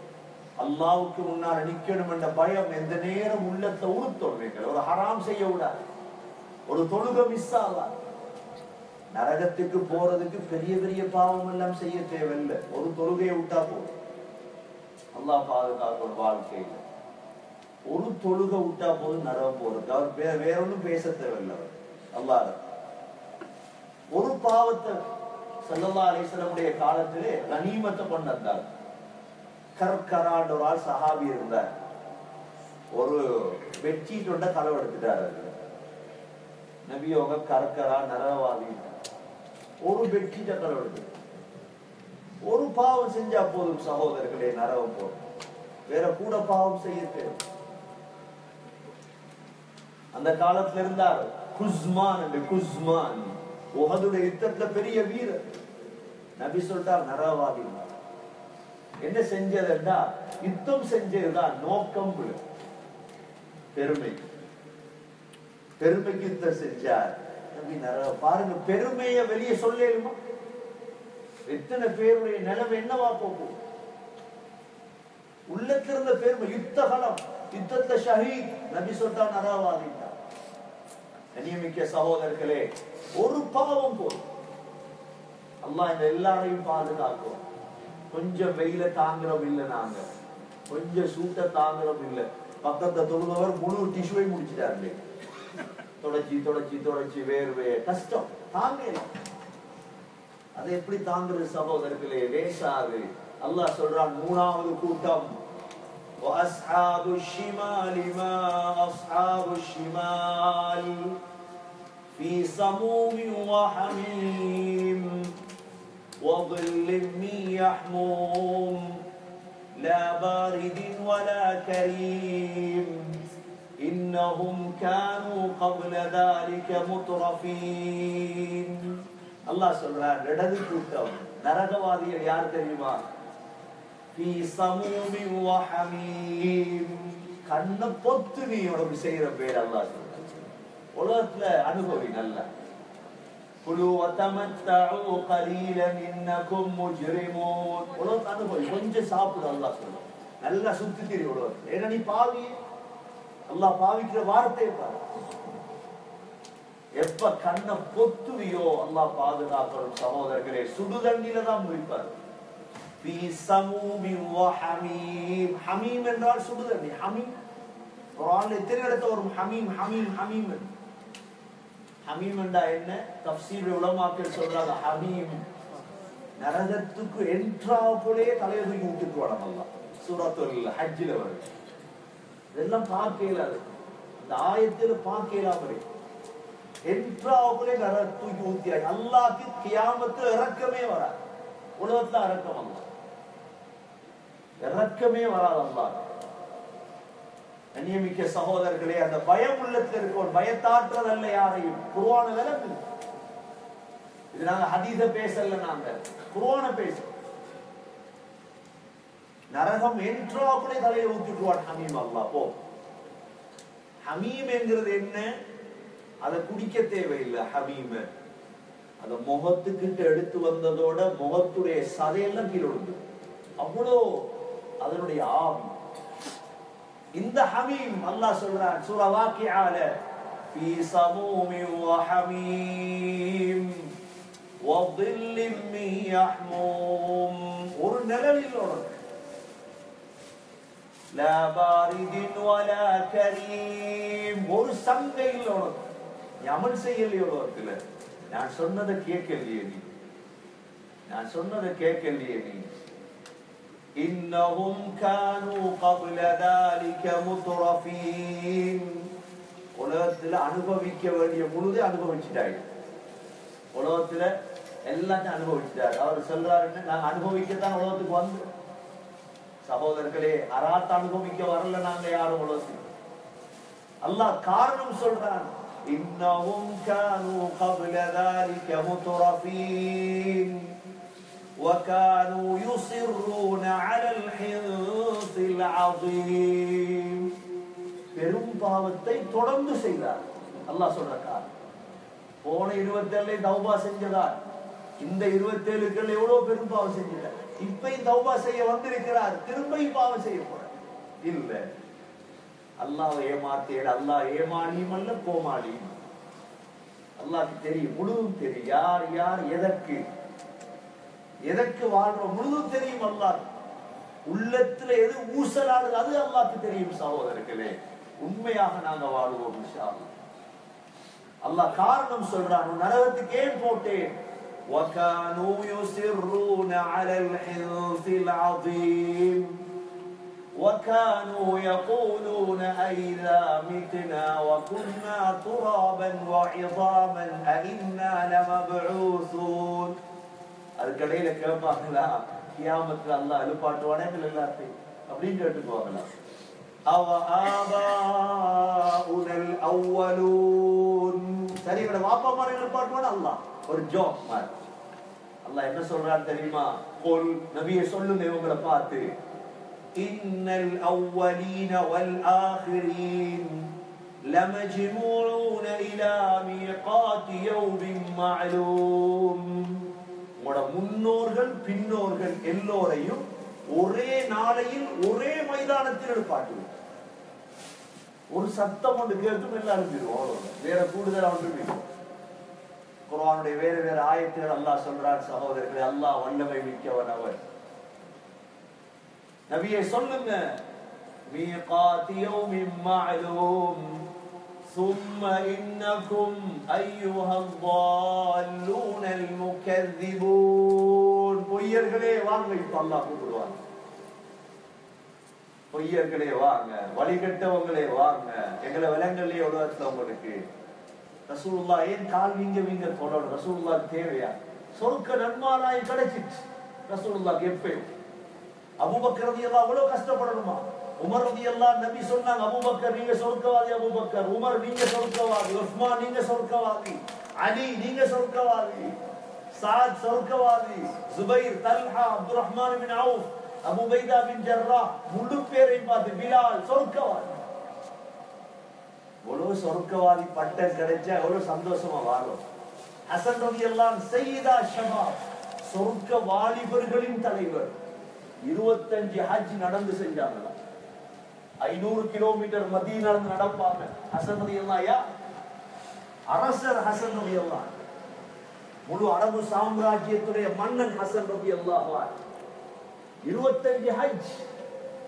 அல்லாஹ்வுக்கு முன்னால் நிக்கணும் என்ற பயம் எந்த நேரம் உள்ளத்தை உறுத்தொள்வீர்கள். ஒரு ஹராம் செய்ய விடாது, ஒரு தொழுகை மிஸ் ஆகாது. நரகத்துக்கு போறதுக்கு பெரிய பெரிய பாவம் எல்லாம் செய்ய தேவையில்லை, ஒரு தொழுகையை விட்டா போதும். அல்லாஹ் பாதுகாக்கும் வாழ்க்கையில் ஒரு தொழுகை விட்டா போதும் நரகம் போறது. அவர் வேற ஒன்றும் பேச தேவையில்லை. அல்லாஹ் ஒரு பாவத்தை ஸல்லல்லாஹு அலைஹி வஸல்லம் காலத்திலே கனிமத்தை கொண்டு வந்தார். கர்கரான் ஒரு ஆள் சஹாபி இருந்தார். ஒரு பெட்ஷீட் ஒன்றை களவு எடுத்துட்டாரு. நபியோக கர்கரா நரகவாதி ஒரு பெட்ஷீட்டை களவு எடுத்து, ஒரு பாவம் செஞ்சா போதும் சகோதரர்களே, நரகம் போதும். வேற கூட பாவம் செய்ய தேவை. அந்த காலத்துல இருந்தார் குஸ்மான் என்று. குஸ்மான் உஹதுடைய யுத்தத்துல பெரிய வீரர். நபி சொல்றார் நரகவாதி. என்ன செஞ்சதுன்னா, யுத்தம் செஞ்சதுதான் நோக்கம். பெருமை, பெருமைக்கு யுத்தம் செஞ்சார் நபி. நரக பாருங்க, பெருமையை வெளியே சொல்லுமா? எத்தனை பேருடைய நிலைமை என்னவா போகும்? உள்ளத்திருந்த பெருமை. யுத்தகலம், யுத்தத்துல ஷஹீத். நபி சொல்றா நரகவாதிட்டார். கண்ணியமிக்க சகோதரர்களே, ஒரு பாவம் போதும். அல்லாஹ் இந்த எல்லாரையும் பாதுகாக்கும். கொஞ்சம் வெயில தாங்குறோம் இல்ல, நாங்க கொஞ்சம் சூட்ட தாங்குறோம் இல்ல. பக்கத்துல தொழுபவர் முழு டிஷ்யூவை முடிச்சிட்டாரு. தொடச்சி தொடச்சி தொடச்சி வேர்வே கஷ்டம் தாங்கலாம். அதை எப்படி தாங்குறது சகோதரர்களே? லேசாது. அல்லாஹ் சொல்றான் மூணாவது கூட்டம், وَأَصْحَابُ الشِّمَالِ مَا أَصْحَابُ الشِّمَالِ فِي سَمُومٍ وَحَمِيمٍ وَظِلٍّ مِّن يَحْمُومٍ لَا بَارِدٍ وَلَا كَرِيمٍ إِنَّهُمْ كَانُوا قَبْلَ ذَلِكَ مُتْرَفِينَ. அல்லாஹ் சொல்றார், இடது கூட்டம் நரகவாதிகள் யார் தெரியுமா? ஃபீ ஸமூமின் வ ஹமீம். கண்ண பொத்து நீ உனக்கு செய்யற பேர் அல்லாஹ் சொல்றார். உலகத்துல அனுபவி நல்லா. குலு வதமத்தஉ கலீலன் இன்னகும் முஜ்ரிமூன். உலகத்துல அனுபவி, கொஞ்சம் சாப்பிடு அல்லாஹ் சொல்றார். நல்லா சுத்தி திரி உலகத்துல. ஏன்னா நீ பாவி. அல்லாஹ் பாவிக்கிற வார்த்தையை பாரு. எப்ப கண்ண பொத்துவியோ அல்லாஹ் பாதுகாக்கணும் சகோதரர்களே. சுடுதண்ணில தான் முடிப்பார். ஹமீம் என்றால் சுடுதண்ணி. ஹமீம் குர்ஆன்ல எத்தனை இடத்துல வரும் ஹமீம் ஹமீம் ஹமீம். ஹமீம் என்றா என்ன? தஃப்சீர் உலமாக்கள் சொல்றாங்க, ஹமீம் நரகத்துக்கு என்ட்ராவுக்குள்ளே தலையை தூக்கி விட்டுட்டு வரும் அல்லாஹ். சூரத்துல் ஹஜ்ஜில வரும். இதெல்லாம் பார்க்கல, அந்த ஆயத்தில் பார்க்கலாமே. என்ட்ராவுக்குள்ளே நரக தூக்கி ஊத்தியாய். அல்லாஹ்க்கு கியாமத்து இறக்கமே வராது. உலகத்துல இறக்கம் அல்ல, இறக்கமே வராது அல்லாஹ். கண்ணியமிக்க சகோதரர்களே, அந்த பயம் உள்ளத்துல இருக்கும். பயத்தாற்றல் அல்ல யாரையும். குர்ஆன விளங்கு. இது நாங்க ஹதீஸ பேசல, நாங்க குர்ஆன பேசுறோம். நரகம் என்ட்ராவுக்குள்ளே தலையை ஊத்திடுவான் ஹமீம். அல்லாஹ் போ. ஹமீம் என்கிறது என்ன? அதை குடிக்க தேவையில்லை. ஹமீம் அந்த முகத்துக்கிட்ட எடுத்து வந்ததோட முகத்துடைய சதையெல்லாம் கீழே விழுந்து, அவ்வளோ அதனுடைய ஆவி. இந்த ஹமீம் அல்லாஹ் சொல்றான் சூரா வாக்கிஆல, ஃபீ ஸமூமின் வ ஹமீம் வ ظில்லின் மின் யஹ்மூம். ஒரு நிழலில் உனக்கு. லா பாரிதின் வலா கரீம். ஒரு சங்கையில் உனக்கு. நீ அமல் செய்யலையோ உலகத்துல. நான் சொன்னதை கேட்கலையே நீ. நான் சொன்னதை கேட்கலையே நீ. இன்னஹும் கானூ قبل ذلك முத்ரஃபீன். உலகத்துல அனுபவிக்க வேண்டிய முழுதை அனுபவிச்சிட்டாய். உலகத்துல எல்லாத்தையும் அனுபவிச்சிட்டார். அவர் சொல்றாரு, நாங்க அனுபவிக்கத்தான் உலகத்துக்கு வந்து. சகோதரர்களே, அராத்த அனுபவிக்க வரல நாங்க யாரும் உலகத்துக்கு. அல்லாஹ் காரணம் சொல்றான், إنهم كانوا قبل ذلك مترفين وكانوا يصرون على الحنث العظيم. பெரும் பாவத்தை தொடர்ந்து செய்தார். அல்லாஹ் சொல்றார், போன 27 தௌபா செஞ்சதார். இந்த 27 எவ்வளவு பெரும் பாவம் செஞ்சார். இப்பயும் தௌபா செய்ய வந்திருக்கிறார். திரும்பியும் பாவம் செய்ய போறார். இல்ல, அல்லாஹ் ஏமாத்தேன். அல்லாஹ் ஏமானியும் அல்ல கோமாளியும். அல்லாஹ்க்கு தெரியும், முழுதும் தெரியும். யார் யார் எதற்கு எதற்கு வாழ்றோம் முழுதும் தெரியும். அல்லாஹ் உள்ளத்துல எது ஊசலாடுது அது அல்லாஹ்க்கு தெரியும். சகோதரர்களே, உண்மையாக நாங்க வாழ்வோம் இன்ஷா அல்லாஹ். அல்லாஹ் காரணம் சொல்றான், நரகத்துக்கு ஏன் போட்டேன்? وَكَانُوا يُصِرُّونَ عَلَى الْحِنثِ الْعَظِيمِ وَكَانُوا يَقُولُونَ أَإِذَا مِتْنَا وَكُنَّا تُرَابًا وَعِظَامًا أَإِنَّا لَمَبْعُوثُونَ. அதுக்கடையில கேட்பாங்களா, கியாமத்துல அல்லாஹ் எழுப்பாட்டுவானே எல்லாத்தையும் அப்படின்னு கேட்டுக்குவாங்களா? அவ ஆபாஉனல் அவ்வலூன். சரி, இவட வாப்பா மாதிரி எழுப்பாட்டுவான அல்லாஹ் ஒரு ஜோக் மாதிரி. அல்லாஹ் என்ன சொல்றான் தெரியுமா? குல், நபியே சொல்லுங்க இவங்களை பார்த்து, இன்னல் அவ்வலீன வல் ஆகிரீன் லமஜ்மூஊன இலா மீகாத்தி யௌமின் மஅலூம். உங்களோட முன்னோர்கள் பின்னோர்கள் எல்லோரையும் ஒரே நாளையில் ஒரே மைதானத்தில் எழுப்பாட்டுவோம். ஒரு சத்தம் ஒன்று கேட்கும், எல்லாரும் போயிடுவோம். வேற கூடுதலா ஒன்று போயிடும். குர்ஆனுடைய வேற வேற ஆயத்துகள் அல்லாஹ் சொல்றான். சகோதரர்களே, அல்லாஹ் வல்லமை மிக்கவன். அவர் நபியே சொல்லுங்க, மீகாத் யௌமின் மஅலூம் ثم إنكم أيها الضالون المكذبون. பொய்யர்களே வாங்க. இப்ப அல்லாஹ் கூப்பிடுவாங்க, பொய்யர்களே வாங்க, வழிகட்டவங்களே வாங்க, எங்களை விலங்கல்லையே உலகத்துல உங்களுக்கு. ரசூலுல்லாஹ் ஏன் கால் வீங்க தொடரும்? ரசூலுல்லாஹ் தேவையா? சொர்க்க நன்மாராயம் கிடைச்சிட்டு ரசூலுல்லாஹ் எப்பயும். அபூபக்கர் ரலியல்லாஹு அவ்வளவு கஷ்டப்படணுமா? உமர் ரலியல்லாஹு நபி சொன்னாங்க, அபூபக்கர் நீங்க சொர்க்கவாதி, அபூபக்கர், உமர் நீங்க சொர்க்கவாதி, உஸ்மான் நீங்க சொர்க்கவாதி, அலி நீங்க சொர்க்கவாதி, சாத் சொர்க்கவாதி, ஜுபைர், தல்ஹா, அப்துல் ரஹ்மான் பின் அவுஃப், அபூ உபைதா பின் ஜர்ராஹ், முழு பேரையும் பார்த்து பிலால் சொர்க்கவாதி. எவ்வளவு சொர்க்கவாதி பட்டம் கிடைச்சா எவ்வளவு சந்தோஷமா வாழும். ஹசன் ரலியல்லாஹு சையீதா ஷபாப், சொர்க்க வாலிபர்களின் தலைவர். 25 ஹஜ் நடந்து செஞ்சாங்க. 500 கிலோமீட்டர் மதீனா நடப்பாங்க. ஹசன் ரலியல்லாஹு அரசர் ஹசன் ரலியல்லாஹு, முழு அரபு சாம்ராஜ்யத்துடைய மன்னன் ஹசன் ரலியல்லாஹு 25 ஹஜ்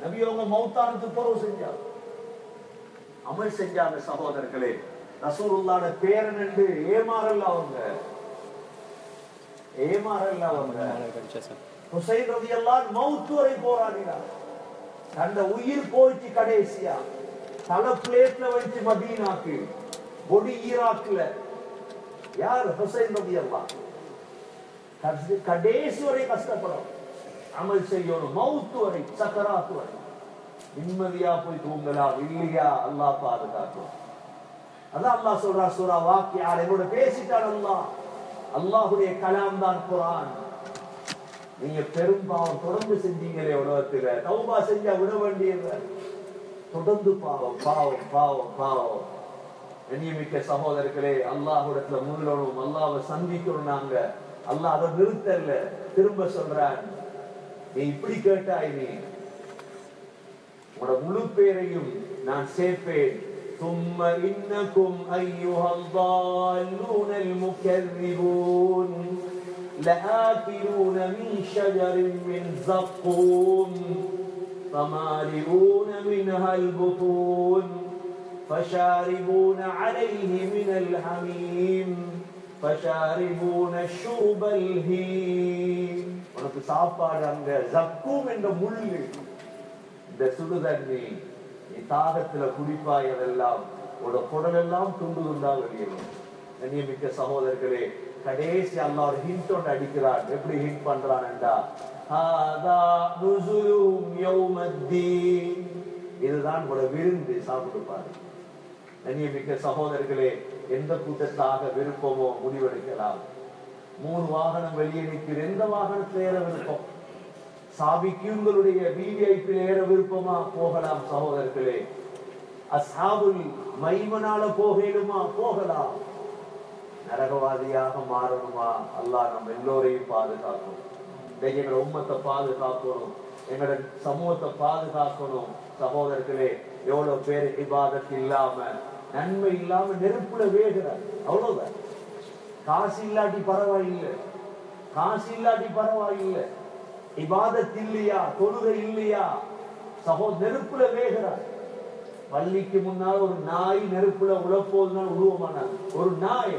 நபி அவங்க மௌத்தானத்துக்கு பிறகு செஞ்சாங்க, அமல் செஞ்சாங்க. சகோதரர்களே, ரசூலுல்லாஹ்வுடைய பேரன் என்று ஏமாறல்ல அவங்க. ஹுசைன் ரலியல்லாஹு மௌத் வரை போராடினார். அந்த உயிர் போயிச்சு கடைசியா தலை பிளேட்ல வச்சு மதீனாக்கு, பொடி ஈராக்ல. யார்? ஹுசைன் ரலியல்லாஹு. கடைசி வரை கஷ்டப்படும், அமல் செய்யணும், மௌத் வரை, சக்கராத் வரை. நிம்மதியா போய் தூங்கலாம் இல்லையா? அல்லாஹ் பாதுகாக்கும். அதான் அல்லாஹ் சொல்றா சூரா வாக்கியா, என்னோட பேசிட்டான் அல்லாஹ். அல்லாஹ்வுடைய கலாம் தான் குர்ஆன். நீங்க பெரும்பாவம் தொடர்ந்து செஞ்சீங்களே உலகத்துல, தௌபா செஞ்சா விட வேண்டியது. தொடர்ந்து பாவம் பாவம் பாவம் பாவம். கண்ணியமிக்க சகோதரர்களே, அல்லாஹ்விடத்துல முன்னோடும், அல்லாஹ்வை சந்திக்கணும். நாங்க அல்லாஹ் அதை நிறுத்தல, திரும்ப சொல்றான், நீ இப்படி கேட்டாய், நீ உன்னோட முழு பேரையும் நான் சேர்ப்பேன். ثم إنكم أيها الضالون المكذبون لآكلون من شجر من زقوم فمالئون منها البطون فشاربون عليه من الحميم فشاربون شرب الهيم. உனக்கு சாப்பாடு அங்க ஜக்கூம் என்ற முள்ளு, இந்த சுடுதண்ணி, நீ தாகத்துல குடிப்பாய், அதெல்லாம் உட குடலெல்லாம் துண்டு துண்டா வெளியேறும். கண்ணியமிக்க சகோதரர்களே, கடைசி அல்லாஹ் ஒரு ஹிண்ட் ஒன்று அடிக்கிறான். எப்படி ஹிண்ட் பண்றான்டா, ஹாதா நுஸுலும் யௌமத்தீன், இதுதான் உட விருந்து, சாப்பிட்டு பாரு. கண்ணியமிக்க சகோதரர்களே, எந்த கூட்டத்தாக விருப்பமோ முடிவெடுக்கலாம். 3 வாகனம் வெளியே நிற்கிற, எந்த வாகனத்தில் ஏற விருப்பம்? சாபிக்கு உங்களுடைய விவிஐபியில் ஏற விருப்பமா? போகலாம் சகோதரர்களே. அஸ்ஹாபுல் மைமனால போகலுமா? போகலாம். நரகவாதியாக மாறணுமா? அல்லாஹ் நம்ம எல்லோரையும் பாதுகாக்கணும். எங்களோட உம்மத்தை பாதுகாக்கணும், எங்களோட சமூகத்தை பாதுகாக்கணும். சகோதரர்களே, எவ்வளவு பேர் இபாதத் இல்லாம, நன்மை இல்லாம நெருப்புல வேகிறார். அவ்வளவுதான். காசு இல்லாட்டி பரவாயில்லை, காசு இல்லாட்டி பரவாயில்லை, இபாதத் இல்லையா, தொழுகை இல்லையா, நெருப்புல வேகிறார். பள்ளிக்கு முன்னால் ஒரு நாய் நெருப்புல உழப்போதுதான் உருவமானார். ஒரு நாய்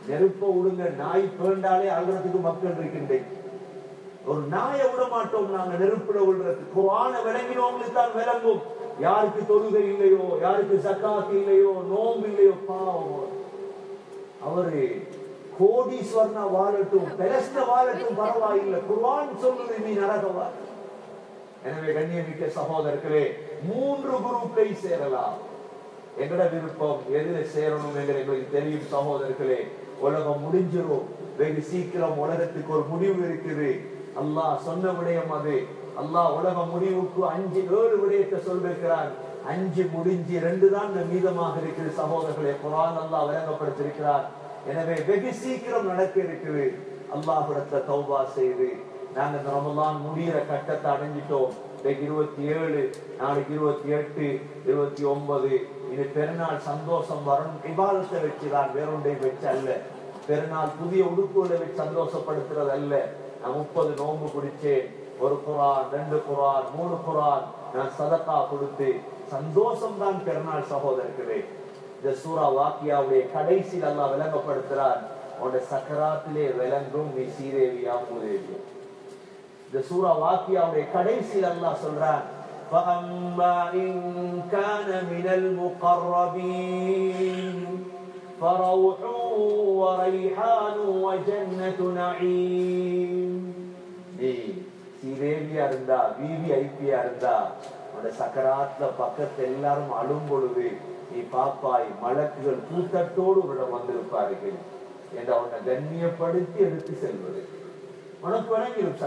நெருப்ப விடுங்க, நாய் பேண்டாலே அழுறதுக்கு மக்கள் இருக்கின்றேன். ஒரு நாயை விட மாட்டோம் நாங்க நெருப்புல விடுறது. குர்ஆனை விளங்கினவங்களுக்கு தான் விளங்கும். யாருக்கு தொழுகை இல்லையோ, யாருக்கு ஜகாத் இல்லையோ, நோம்பு இல்லையோ, பாவம். அவரு கோடீஸ்வரனா வாழட்டும், பெலஸ்ட வாழட்டும், பரவாயில்லை. குர்ஆன் சொல்லுது நீ நரகவா. எனவே கண்ணியமிக்க சகோதரர்களே, 3 குரூப்பை சேரலாம். எங்கட விருப்பம் எதுல சேரணும் எங்களுக்கு தெரியும் சகோதரர்களே. உலகம் முடிஞ்சிரும், வெகு சீக்கிரம் உலகத்துக்கு ஒரு முடிவு இருக்குது. அல்லாஹ் சொன்ன விடயம் அது. அல்லாஹ் உலக முடிவுக்கு 5-7 விடயத்தை சொல்லிருக்கிறான். 5 முடிஞ்சு 2 தான் மீதமாக இருக்குது சகோதரர்களே. குர்ஆன் அல்லாஹ் விளங்கப்படுத்திருக்கிறார். எனவே வெகு சீக்கிரம் நடக்க இருக்குது. அல்லாஹ்விடத்துல தௌபா செய்து நாங்க இந்த ரமலான் முடிகிற கட்டத்தை அடைஞ்சிட்டோம். 27, நாளைக்கு 28, 29. இது பெருநாள் சந்தோஷம் வரணும். இபாதத்தை வச்சுதான், வேறொன்றை வச்சு அல்ல. பெருநாள் புதிய உடுப்புகளை வச்சு சந்தோஷப்படுத்துறது அல்ல. நான் 30 நோன்பு குடிச்சேன், ஒரு குர்ஆன், 2 குர்ஆன், 3 குர்ஆன் நான் சதகா கொடுத்து சந்தோஷம் தான் பெருநாள் சகோதரர்களே. இந்த சூரா வாக்கியாவுடைய கடைசியில் அல்லாஹ் விளங்கப்படுத்துறான், உன்னுடைய சக்கராத்திலே விளங்கும் நீ சீதேவியா மூதேவியா. இந்த சூரா வாக்கியாவுடைய கடைசியில் அல்லாஹ் சொல்றான், فَأَمَّا إِن كَانَ مِنَ الْمُقَرَّبِينَ فَرَوْحٌ وَرَيْحَانٌ وَجَنَّةُ نَعِيمٍ. நீ சீதேவியா இருந்தா, விவிஐபியா இருந்தா, உன்னுடைய சக்கராத்ல பக்கத்து எல்லாரும் அழும் பொழுது நீ பாப்பாய் மலக்குகள் கூட்டத்தோடு உன்னிடம் வந்திருப்பார்கள் என்று அவனை கண்ணியப்படுத்தி எடுத்து செல்வது உனக்கு விளங்கிடும்.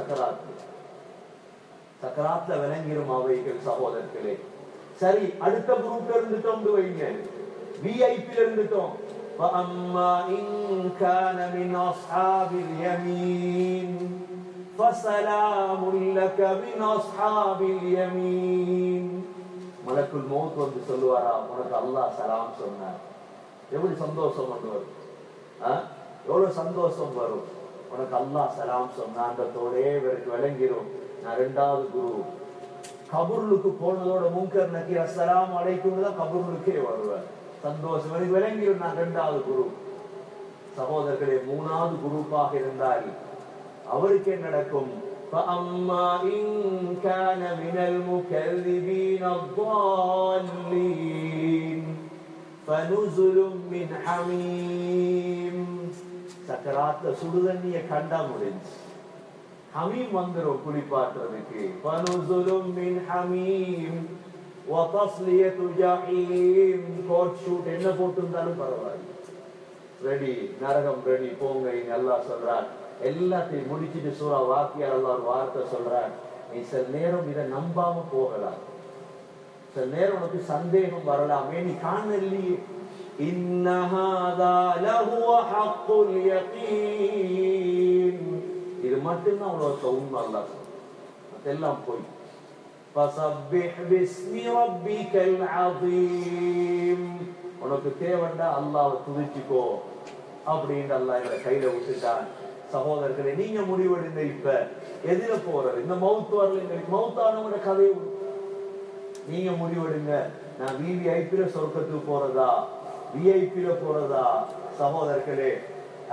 சக்கராத்ல விளங்கிடும் அவைகள் சகோதரர்களே. சரி, அடுத்த குரூப்ல இருந்துட்டோம், வைங்க விஐபில இருந்துட்டோம். فَأَمَّا إِن كَانَ مِنْ أَصْحَابِ الْيَمِينِ فَسَلَامٌ لَكَ مِنْ أَصْحَابِ الْيَمِينِ. மலக்குல் மௌத் வந்து சொல்லுவாரா, உனக்கு அல்லாஹ் சலாம் சொன்னார். எப்படி சந்தோஷம் வரும், எவ்வளவு சந்தோஷம் வரும். உனக்கு அல்லாஹ் சலாம் சொன்னான்றதோடே இவருக்கு விளங்கிரும் நான் 2வது குரு. கபூருக்கு போனதோட முன்கர் நக்கீர் அஸ்ஸலாமு அலைக்கும் தான் கபூருக்கே வருவார். சந்தோஷம் எனக்கு விளங்கிரும் நான் 2வது குரு. சகோதரர்களே, 3வது குரூப்பாக இருந்தால் அவருக்கு என்ன நடக்கும்? فَأَمَّا إِن كَانَ مِنَ الْمُكَذِّبِينَ الضَّالِّينَ فَنُزُلٌ مِّنْ حَمِيمٍ. சக்கராத்ல சுடுதண்ணிய கண்டா முடிஞ்சு ஹமீம் வந்துரும் குளிப்பாட்டுறதுக்கு. فَنُزُلٌ مِّنْ حَمِيمٍ وَتَصْلِيَةُ جَحِيمٍ. கோட் ஷூட் என்ன போட்டிருந்தாலும் பரவாயில்லை, ரெடி, நரகம் ரெடி, போங்க. அல்லாஹ் சொல்றார். எல்லாத்தையும் முடிச்சுட்டு சூரா வாக்கியார் அல்லாஹ் ஒரு வார்த்தை சொல்றார், நீ சில நேரம் இதை நம்பாம போகலாம், சில நேரம் உனக்கு சந்தேகம் வரலாமே, நீ காணலையே. இன்ன ஹாதா லஹுவ ஹக்குல் யகீன். இது மட்டும்தான் உனக்கு உண்மை. அல்லாஹ் அதெல்லாம் போய் ஃபஸப்பிஹ் பிஸ்மி ரப்பிக்கல் அதீம். உனக்கு தேவண்டா அல்லாஹ்வை துதிச்சுக்கோ அப்படின்னு அல்லாஹ் இவரை கையில விட்டுட்டான். சகோதரர்களே, நீங்க முடிவெடுங்க. இப்ப எதிர போறது, இந்த மவுத் வரல, மவுத்தானவங்க கதையை நீங்க முடிவெடுங்க. நான் விவிஐபில சொர்க்கத்துக்கு போறதா, விஐபில போறதா சகோதரர்களே,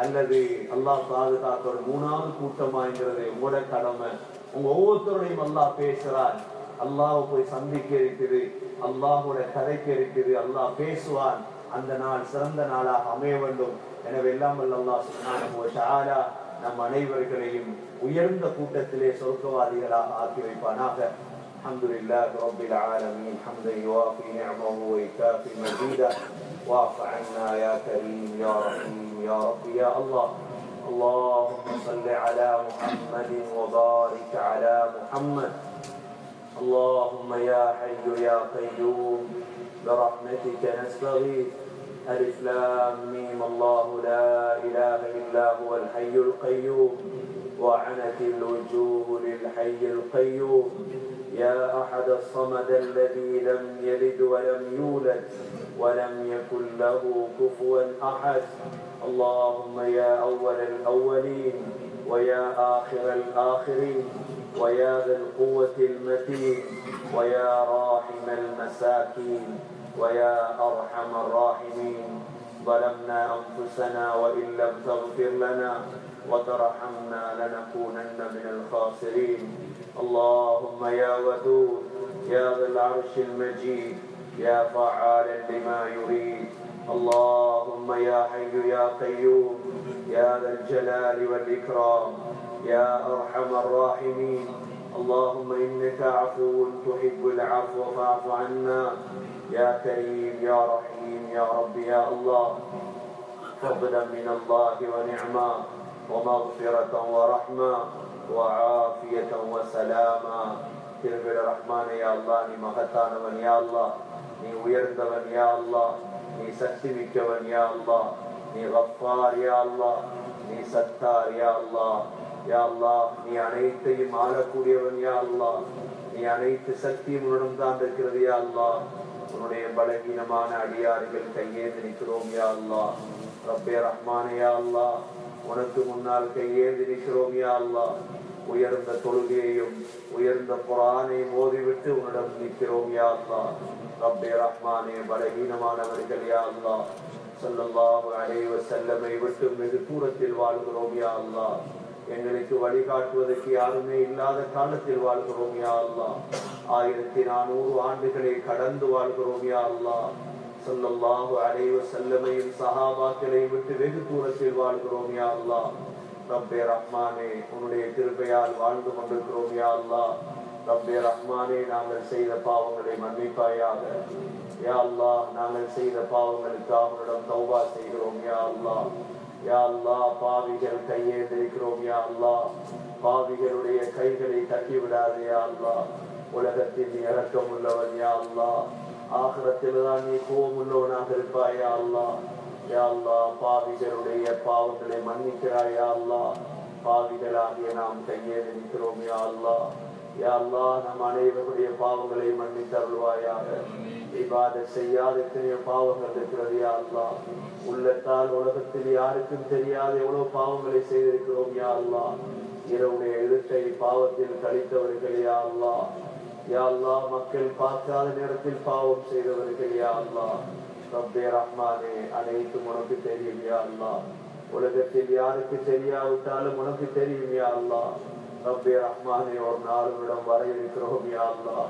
அல்லது அல்லாஹ் பாதுகாக்கிற 3வது கூட்டமாங்கிறது உங்களோட கடமை. உங்க ஒவ்வொருத்தருடையும் அல்லாஹ் பேசுறான். அல்லாஹ் போய் சந்திக்க இருக்குது, அல்லாஹோட கதைக்க இருக்குது, அல்லாஹ் பேசுவான். அந்த நாள் சிறந்த நாளாக அமைய வேண்டும். எனவே எல்லாம் அல்லாஹ் சுப்ஹானஹு வ தஆலா நம் அனைவர்களையும் உயர்ந்த கூட்டத்திலே சொர்க்கவாதிகளாக ஆக்கி வைப்பானாக. அல்ஹம்துலில்லாஹி ரப்பில் ஆலமீன். ஹம்தன் யுவாஃபி நிஅமஹு வ யுகாஃபி மஸீதஹு வஅஃபு அன்னா யா கரீம் யா ரஹீம் யா ரப்பி யா அல்லாஹ். اللهم صل على محمد وبارك على محمد. اللهم يا حي يا قيوم برحمتك نستغيث. ألف لام ميم الله لا إله إلا هو الحي القيوم وعنت الوجوه للحي القيوم. يا أحد الصمد الذي لم يلد ولم يولد ولم يكن له كفوا أحد. اللهم يا أول الأولين ويا آخر الآخرين ويا ذا القوة المتين ويا راحم المساكين ويا أرحم الراحمين. ظلمنا أنفسنا وإن لم تغفر لنا وترحمنا لنكونن من الخاسرين. اللهم يا ودود يا ذا العرش المجيد يا فعالا لما يريد. اللهم يا حي يا قيوم يا ذا الجلال والإكرام يا أرحم الراحمين. اللهم إنك عفو تحب العفو فاعف عنا يا كريم يا رحيم يا رب يا الله. فضلا من الله ونعما ومغفرة ورحمة وعافية وسلاما. திருவிட ரஹ்மானே யா அல்லாஹ், நீ மகத்தானவன் யா அல்லாஹ், நீ உயர்ந்தவன் யா அல்லாஹ், நீ சக்தி மிக்கவன் யா அல்லாஹ், நீ கஃபார் யா அல்லாஹ், நீ சத்தார் யா அல்லாஹ். யா அல்லாஹ், நீ அனைத்தையும் ஆளக்கூடியவன் யா அல்லாஹ், நீ அனைத்து சக்தியும் உன்னிடம் தான் இருக்கிறது யா அல்லாஹ். உன்னுடைய பலகீனமான அடியார்கள் கையேந்து நிற்கிறோம் யா அல்லாஹ். ரப்பே ரஹ்மானே யா அல்லாஹ், உனக்கு முன்னால் கையேந்தி நிற்கிறோம் யா அல்லாஹ். உயர்ந்த தொழுகையையும் உயர்ந்த குர்ஆனையும் ஓதிவிட்டு உன்னிடம் நிற்கிறோம் யா அல்லாஹ். ரப்பே ரஹ்மானே, பலகீனமானவர்கள் யா அல்லாஹ், ஸல்லல்லாஹு அலைஹி வஸல்லமை விட்டு வெகு தூரத்தில் வாழ்கிறோம் யா அல்லாஹ். எங்களுக்கு வழிகாட்டுவதற்கு யாருமே இல்லாத காலத்தில் வாழ்கிறோம் யா அல்லாஹ். 1400 ஆண்டுகளை கடந்து வாழ்கிறோம் யா அல்லாஹ். ஸல்லல்லாஹு அலைஹி வஸல்லமையும் சஹாபாக்களை விட்டு வெகு தூரத்தில் வாழ்கிறோம் யா அல்லாஹ். ரப்பே ரஹ்மானே, உன்னுடைய கிருபையால் வாழ்ந்து கொண்டிருக்கிறோம் யா அல்லாஹ். ரப்பே ரஹ்மானே, நாங்கள் செய்த பாவங்களை மன்னிப்பாயாக யா அல்லாஹ். நாங்கள் செய்த பாவங்களுக்காக உன்னிடம் தௌபா செய்கிறோம் யா அல்லாஹ். யா அல்லாஹ், பாவிகள் கையேந்திருக்கிறோம் யா அல்லாஹ். பாவிகளுடைய கைகளை தட்டி விடாதே யா அல்லாஹ். உலகத்தில் நீ இரக்கம் உள்ளவன் யா அல்லாஹ். ஆகிரத்தில் தான் நீ கோபம் உள்ளவனாக இருப்பாய் யா அல்லாஹ். யா அல்லாஹ், பாவிகளுடைய பாவங்களை மன்னிக்கிறாய் யா அல்லாஹ். பாவிகளாகிய நாம் கையேந்தி நிற்கிறோம் யா அல்லாஹ். யா அல்லாஹ், நம் அனைவருடைய பாவங்களை மன்னித்தருள்வாயாக. இபாதத் செய்யாத எத்தனையோ பாவங்கள் இருக்கிறது யா அல்லாஹ். உள்ளத்தால் உலகத்தில் யாருக்கும் தெரியாத எவ்வளவு பாவங்களை செய்திருக்கிறோம் யா அல்லாஹ். இரவுடைய இருட்டை பாவத்தில் கழித்தவர்கள் யா அல்லாஹ். யா அல்லாஹ், மக்கள் பார்க்காத நேரத்தில் பாவம் செய்தவர்கள் யா அல்லாஹ். ரப்பே ரஹ்மானே, அனைத்தும் உனக்கு தெரியும் யா அல்லாஹ். உலகத்தில் யாருக்கு தெரியாவிட்டாலும் உனக்கு தெரியும் யா அல்லாஹ். ரப்பே ரஹ்மானே, ஒரு நாளும் வர இருக்கிறோம் யா அல்லாஹ்.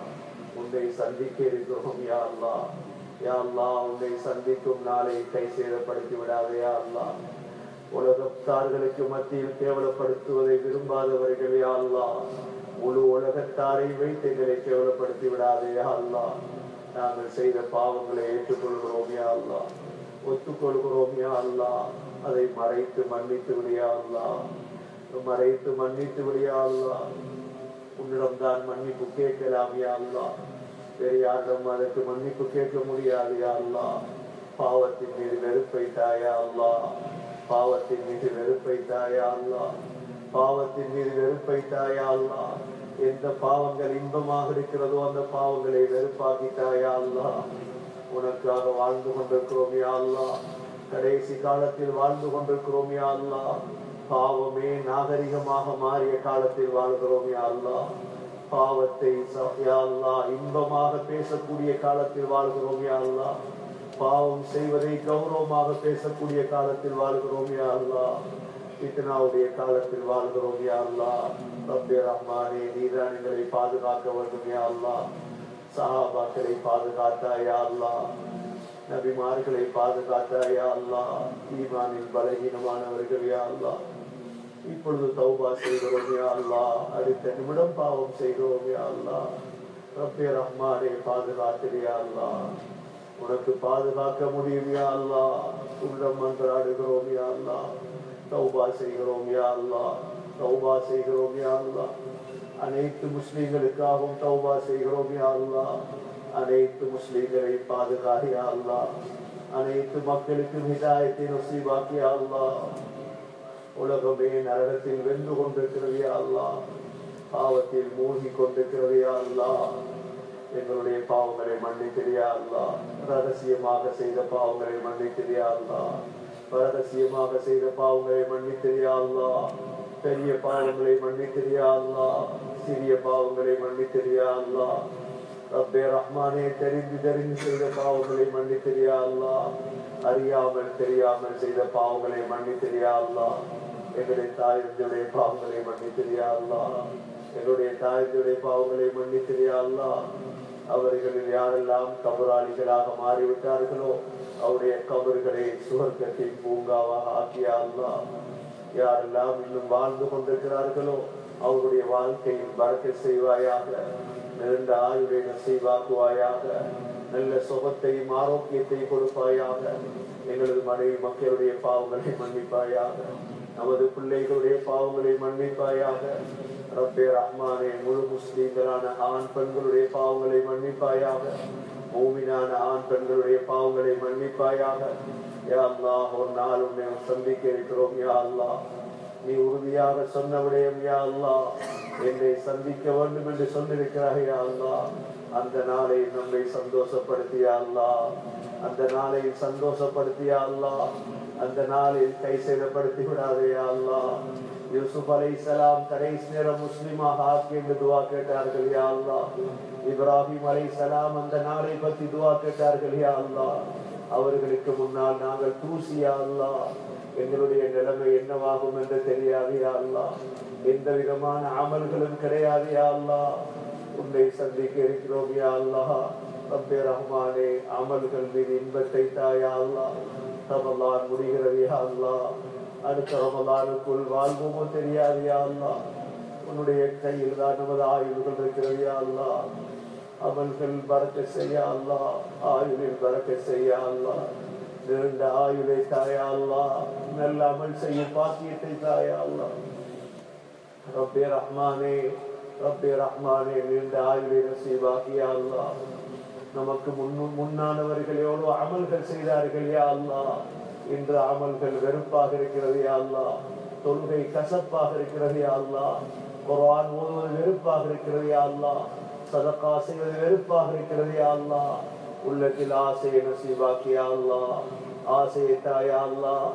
உன்னை சந்திக்க இருக்கிறோம் யா அல்லாஹ். யா அல்லாஹ், உன்னை சந்திக்கும் நாளை கை சேதப்படுத்தி விடாதே யா அல்லாஹ். உலகத்தார்களுக்கு மத்தியில் கேவலப்படுத்துவதை விரும்பாதவர்கள் யா அல்லாஹ். முழு உலகத்தாரை வைத்து எங்களை கேவலப்படுத்தி விடாதே யா அல்லாஹ். நாங்கள் செய்த பாவங்களை ஏற்றுக்கொள்கிறோம் யா அல்லாஹ். ஒத்துக்கொள்கிறோம் யா அல்லாஹ். அதை மறைத்து மன்னித்து விடியா அல்லாஹ். மறைத்து மன்னித்து விடியா அல்லாஹ். உன்னிடம் தான் மன்னிப்பு கேட்கலாம் யா அல்லாஹ். வேறு யாரிடம் அதற்கு மன்னிப்பு கேட்க முடியாது யா அல்லாஹ். பாவத்தின் மீது வெறுப்பை தாயா அல்லாஹ். பாவத்தின் மீது வெறுப்பை தாயா அல்லாஹ். பாவத்தின் மீது வெறுப்பை தாயா அல்லாஹ். எந்த பாவங்கள் இன்பமாக இருக்கிறதோ அந்த பாவங்களை வெறுப்பாக்கி தாயா அல்லாஹ். உனக்காக வாழ்ந்து கொண்டிருக்கிறோம் யா அல்லாஹ். கடைசி காலத்தில் வாழ்ந்து கொண்டிருக்கிறோம் யா அல்லாஹ். பாவமே நாகரிகமாக மாறிய காலத்தில் வாழ்கிறோம் யா அல்லாஹ். பாவத்தை யா அல்லாஹ் இன்பமாக பேசக்கூடிய காலத்தில் வாழ்கிறோம் யா அல்லாஹ். பாவம் செய்வதை கௌரவமாக பேசக்கூடிய காலத்தில் வாழ்கிறோம் யா அல்லாஹ். ஃபித்னாவுடைய காலத்தில் வாழ்கிறோம் யா அல்லாஹ். ரப்பே ரஹ்மானே, நீதான் எங்களை பாதுகாக்க வேண்டும் யா அல்லாஹ். சஹாபாக்களை பாதுகாத்தாய் யா அல்லாஹ். நபிமார்களை பாதுகாத்தாய் யா அல்லாஹ். ஈமானின் பலகீனமானவர்கள் யா அல்லாஹ். இப்பொழுது தௌபா செய்கிறோம் யா அல்லாஹ். அடுத்த நிமிடம் பாவம் செய்கிறோம் யா அல்லாஹ். ரப்பே ரஹ்மானே, பாதுகாத்திரு யா அல்லாஹ். உனக்கு பாதுகாக்க முடியும் யா அல்லாஹ். உன்னிடம் மன்றாடுகிறோம் யா அல்லாஹ். தௌபா செய்கிறோம் யா அல்லாஹ். தௌபா செய்கிறோம் யா அல்லாஹ். அனைத்து முஸ்லிம்களுக்காகவும் தௌபா செய்கிறோம் யா அல்லாஹ். அனைத்து முஸ்லிம்களை பாதுகாத்து யா அல்லாஹ். அனைத்து மக்களுக்கு ஹிதாயத்தை நசீபாக்கி யா அல்லாஹ். உலகமே நரகத்தில் வென்று கொண்டிருக்கிறது யா அல்லாஹ். பாவத்தில் மூழ்கி கொண்டிருக்கிறது யா அல்லாஹ். எங்களுடைய பாவங்களை மன்னித்திரு யா அல்லாஹ். ரகசியமாக செய்த பாவங்களை மன்னித்திரு யா அல்லாஹ். ரகசியமாக செய்த பாவங்களை மன்னித்திரு யா அல்லாஹ். பெரிய பாவங்களை மன்னித்திரு யா அல்லாஹ். சிறிய பாவங்களை மன்னித்திரு யா அல்லாஹ். ரப்பே ரஹ்மானே, தெரிந்து செய்த பாவங்களை மன்னித்திரு யா அல்லாஹ். அறியாமல் தெரியாமல் செய்த பாவங்களை மன்னித்திரு யா அல்லாஹ். எங்களுடைய தாயுடைய பாவங்களை மன்னித்திரு யா அல்லாஹ். எங்களுடைய தாயுடைய பாவங்களை மன்னித்திரு யா அல்லாஹ். அவர்களில் யாரெல்லாம் கபராளிகளாக மாறிவிட்டார்களோ அவருடைய கபர்களை சுவர்க்கத்தின் பூங்காவாக ஆக்கியா அல்லாஹ். யாரெல்லாம் இன்னும் வாழ்ந்து கொண்டிருக்கிறார்களோ அவருடைய வாழ்க்கையில் பரக்கத் செய்வாயாக. நீண்ட ஆயுளை நசீபாக்குவாயாக. நல்ல சுகத்தையும் ஆரோக்கியத்தையும் கொடுப்பாயாக. எங்களது மனைவி மக்களுடைய பாவங்களை மன்னிப்பாயாக. நமது பிள்ளைகளுடைய பாவங்களை மன்னிப்பாயாக. ரப்பே ரஹ்மானே, முழு முஸ்லீம்களான ஆண் பெண்களுடைய பாவங்களை மன்னிப்பாயாக. மூமினான ஆண் பெண்களுடைய பாவங்களை மன்னிப்பாயாக. யா அல்லாஹ், ஒரு நாள் உன்னை சந்திக்க இருக்கிறோம் யா அல்லாஹ். நீ உறுதியாக சொன்ன விடயம் யா அல்லாஹ், என்னை சந்திக்க வேண்டும் என்று சொல்லியிருக்கிறாய் யா அல்லாஹ். அந்த நாளை நம்மை சந்தோஷப்படுத்தியா அல்லாஹ். அந்த நாளை சந்தோஷப்படுத்தியா அல்லாஹ். அந்த நாளில் கை சேதப்படுத்தி விடாதே யா அல்லாஹ். யூசுப் அலைஹிஸ்ஸலாம் கடைசி நேரம் முஸ்லிமாக ஆக்கி என்று துஆ கேட்டார்கள் யா அல்லாஹ். இப்ராஹிம் அலைஹிஸ்ஸலாம் அந்த நாளை பற்றி துஆ கேட்டார்கள் யா அல்லாஹ். அவர்களுக்கு முன்னால் நாங்கள் தூசி யா அல்லாஹ். எங்களுடைய நிலைமை என்னவாகும் என்று தெரியாது யா அல்லாஹ். எந்த விதமான அமல்களும் கிடையாது யா அல்லாஹ். உன்னை சந்திக்க இருக்கிறோம் யா அல்லாஹ். ரப்பே ரஹ்மானே, அமல்கள் மீது இன்பத்தை தாயா அல்லாஹ். ரமலான் முடிகிறது யா அல்லாஹ். அடுத்த ரமலானுக்குள் வாழ்வோமோ தெரியாது யா அல்லாஹ். உன்னுடைய கையில் தான் நமது ஆயுள்கள் இருக்கிறது யா அல்லாஹ். அமல்கள் பரக்கத் செய்ய அல்லாஹ். ஆயுளில் பரக்கத் செய்ய அல்லாஹ். நீண்ட ஆயுளை தாயா அல்லாஹ். நல்ல அமல் செய்யும் பாக்கியத்தை தாயா அல்லாஹ். ரப்பே ரஹ்மானே, ரப்பே ரஹ்மானே, நீண்ட ஆயுளை நசீபாக்கி யா அல்லாஹ். நமக்கு முன்னானவர்கள் எவ்வளவு அமல்கள் செய்தார்கள் யா அல்லாஹ். இன்று அமல்கள் வெறுப்பாக இருக்கிறது யா அல்லாஹ். தொழுகை கசப்பாக இருக்கிறது யா அல்லாஹ். குர்ஆன் ஓதுவது வெறுப்பாக இருக்கிறது யா அல்லாஹ். சதகா செய்வது வெறுப்பாக இருக்கிறது யா அல்லாஹ். உள்ளத்தில் ஆசையை நசீபாக்கி யா அல்லாஹ். ஆசையை தாயா அல்லாஹ்.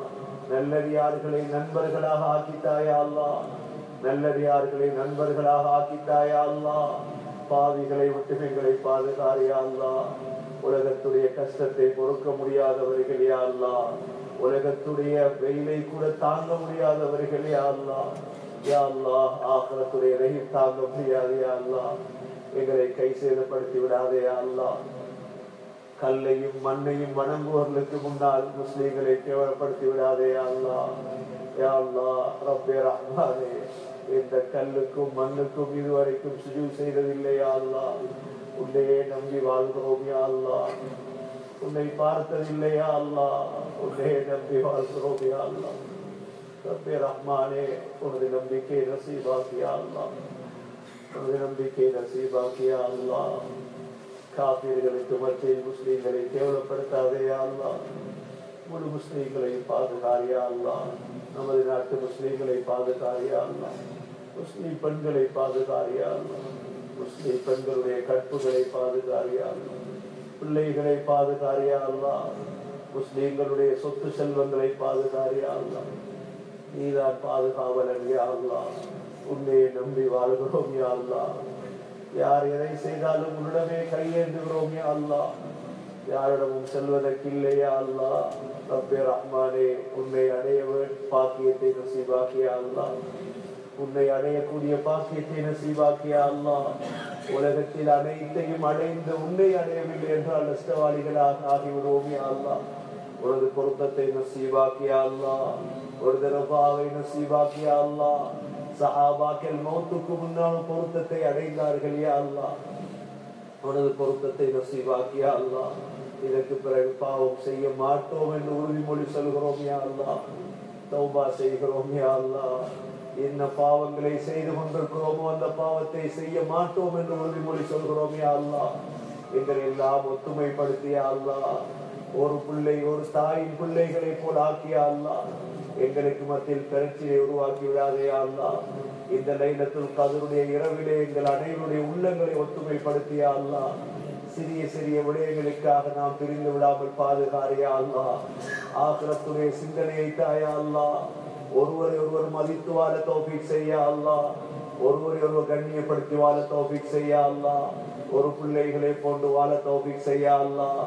நல்லடியார்களை நண்பர்களாக ஆக்கித்தாயா அல்லாஹ். நல்லடியார்களை நண்பர்களாக ஆக்கித்தாயா அல்லாஹ். பாவிகளை விட்டுமைகளை பாதுகாரியா அல்லாஹ். உலகத்துடைய கஷ்டத்தை பொறுக்க முடியாதவர்கள் யா அல்லாஹ். உலகத்துடைய வெயிலை கூட தாங்க முடியாதவர்கள் யா அல்லாஹ். யா அல்லாஹ், ஆகிரத்துடைய ரஹீம் தாங்க முடியாது யா அல்லாஹ். எங்களை கை சேதப்படுத்தி விடாதே யா அல்லாஹ். கல்லையும் மண்ணையும் வணங்குவர்களுக்கு முன்னால் முஸ்லிம்களை கேவலப்படுத்தி விடாதே யா அல்லாஹ். யா அல்லாஹ், ரப்பே ரஹ்மானே, இந்த கல்லுக்கும் மண்ணுக்கும் இதுவரைக்கும் சுஜூத் செய்ததில்லை யா அல்லாஹ். உன்னையே நம்பி வாழ்கிறோம் யா அல்லாஹ். உன்னை பார்த்ததில்லை யா அல்லாஹ். உன்னையே நம்பி வாழ்கிறோம் யா அல்லாஹ். ரப்பே ரஹ்மானே, உனது நம்பிக்கை நசீபாக்கி யா அல்லாஹ். உனது நம்பிக்கை நசீபாக்கி யா அல்லாஹ். காபீர்களுக்கு மற்ற முஸ்லிம்களை கேவலப்படுத்தாதே யா அல்லாஹ். முழு முஸ்லிம்களை பாதுகாரியா அல்லாஹ். நமது நாட்டு முஸ்லிம்களை பாதுகாரியா அல்லாஹ். முஸ்லிம் பெண்களை பாதுகாரியா அல்லாஹ். முஸ்லிம் பெண்களுடைய கற்புகளை பாதுகாரியா அல்லாஹ். பிள்ளைகளை பாதுகாரியா அல்லாஹ். முஸ்லிம்களுடைய சொத்து செல்வங்களை பாதுகாரியா அல்லாஹ். நீதான் பாதுகாவலன் யா அல்லாஹ். உன்னை நம்பி வாழ்கிறோம் யா அல்லாஹ். யார் எதை செய்தாலும் உன்னிடமே கையேந்துகிறோம் யா அல்லாஹ். யாரிடமும் செல்வதற்கில்லை யா அல்லாஹ். ரப்பே ரஹ்மானே, உன்னை அடைய பாக்கியத்தை நசீபாக்கியா அல்லாஹ். உன்னை அடையக்கூடிய பாக்கியத்தை நசீபாக்கியா அல்லாஹ். உலகத்தில் அனைத்தையும் அடைந்து உன்னை அடையவில்லை என்றால் நஷ்டவாளிகளாக ஆகிவிடுவோம் யா அல்லாஹ். உனது பொருத்தத்தை நசீபாக்கியா அல்லாஹ். ஒரு தரபாவை நசீபாக்கியா அல்லாஹ். சஹாபாக்கள் மௌத்துக்கு முன்னால் பொருத்தத்தை அடைந்தார்கள் யா அல்லாஹ். உனது பொருத்தத்தை நசீபாக்கியா அல்லாஹ். இதற்கு பிறகு பாவம் செய்ய மாட்டோம் என்று உறுதிமொழி சொல்கிறோம் யா அல்லாஹ். தௌபா செய்கிறோம் யா அல்லாஹ். என்ன பாவங்களை செய்து கொண்டிருக்கிறோமோ அந்த பாவத்தை செய்ய மாட்டோம் என்று உறுதிமொழி சொல்கிறோம் யா அல்லாஹ். எங்களை எல்லாம் ஒத்துமைப்படுத்தியா அல்லாஹ். ஒரு பிள்ளை ஒரு தாயின் பிள்ளைகளை போல் ஆக்கியா அல்லாஹ். எங்களுக்கு மத்தியில் பிரச்சனையை உருவாக்கி விடாதே அல்லாஹ். இந்த லைலத்துல் கத்ருடைய இரவிலே எங்கள் அனைவருடைய உள்ளங்களை ஒத்துமைப்படுத்தியா அல்லாஹ். சிறிய சிறிய விடயங்களுக்காக நாம் பிரிந்து விடாமல் பாதுகாரியா அல்லாஹ். ஆகிரத்துடைய சிந்தனையை தாயா அல்லாஹ். ஒருவரை ஒருவர் மதித்து வாழ தௌஃபீக் செய்யா அல்லாஹ். ஒருவரை ஒருவர் கண்ணியப்படுத்தி வாழ தௌஃபீக் செய்யா அல்லாஹ். ஒரு பிள்ளைகளை போன்று வாழ தௌஃபீக் செய்யா அல்லாஹ்.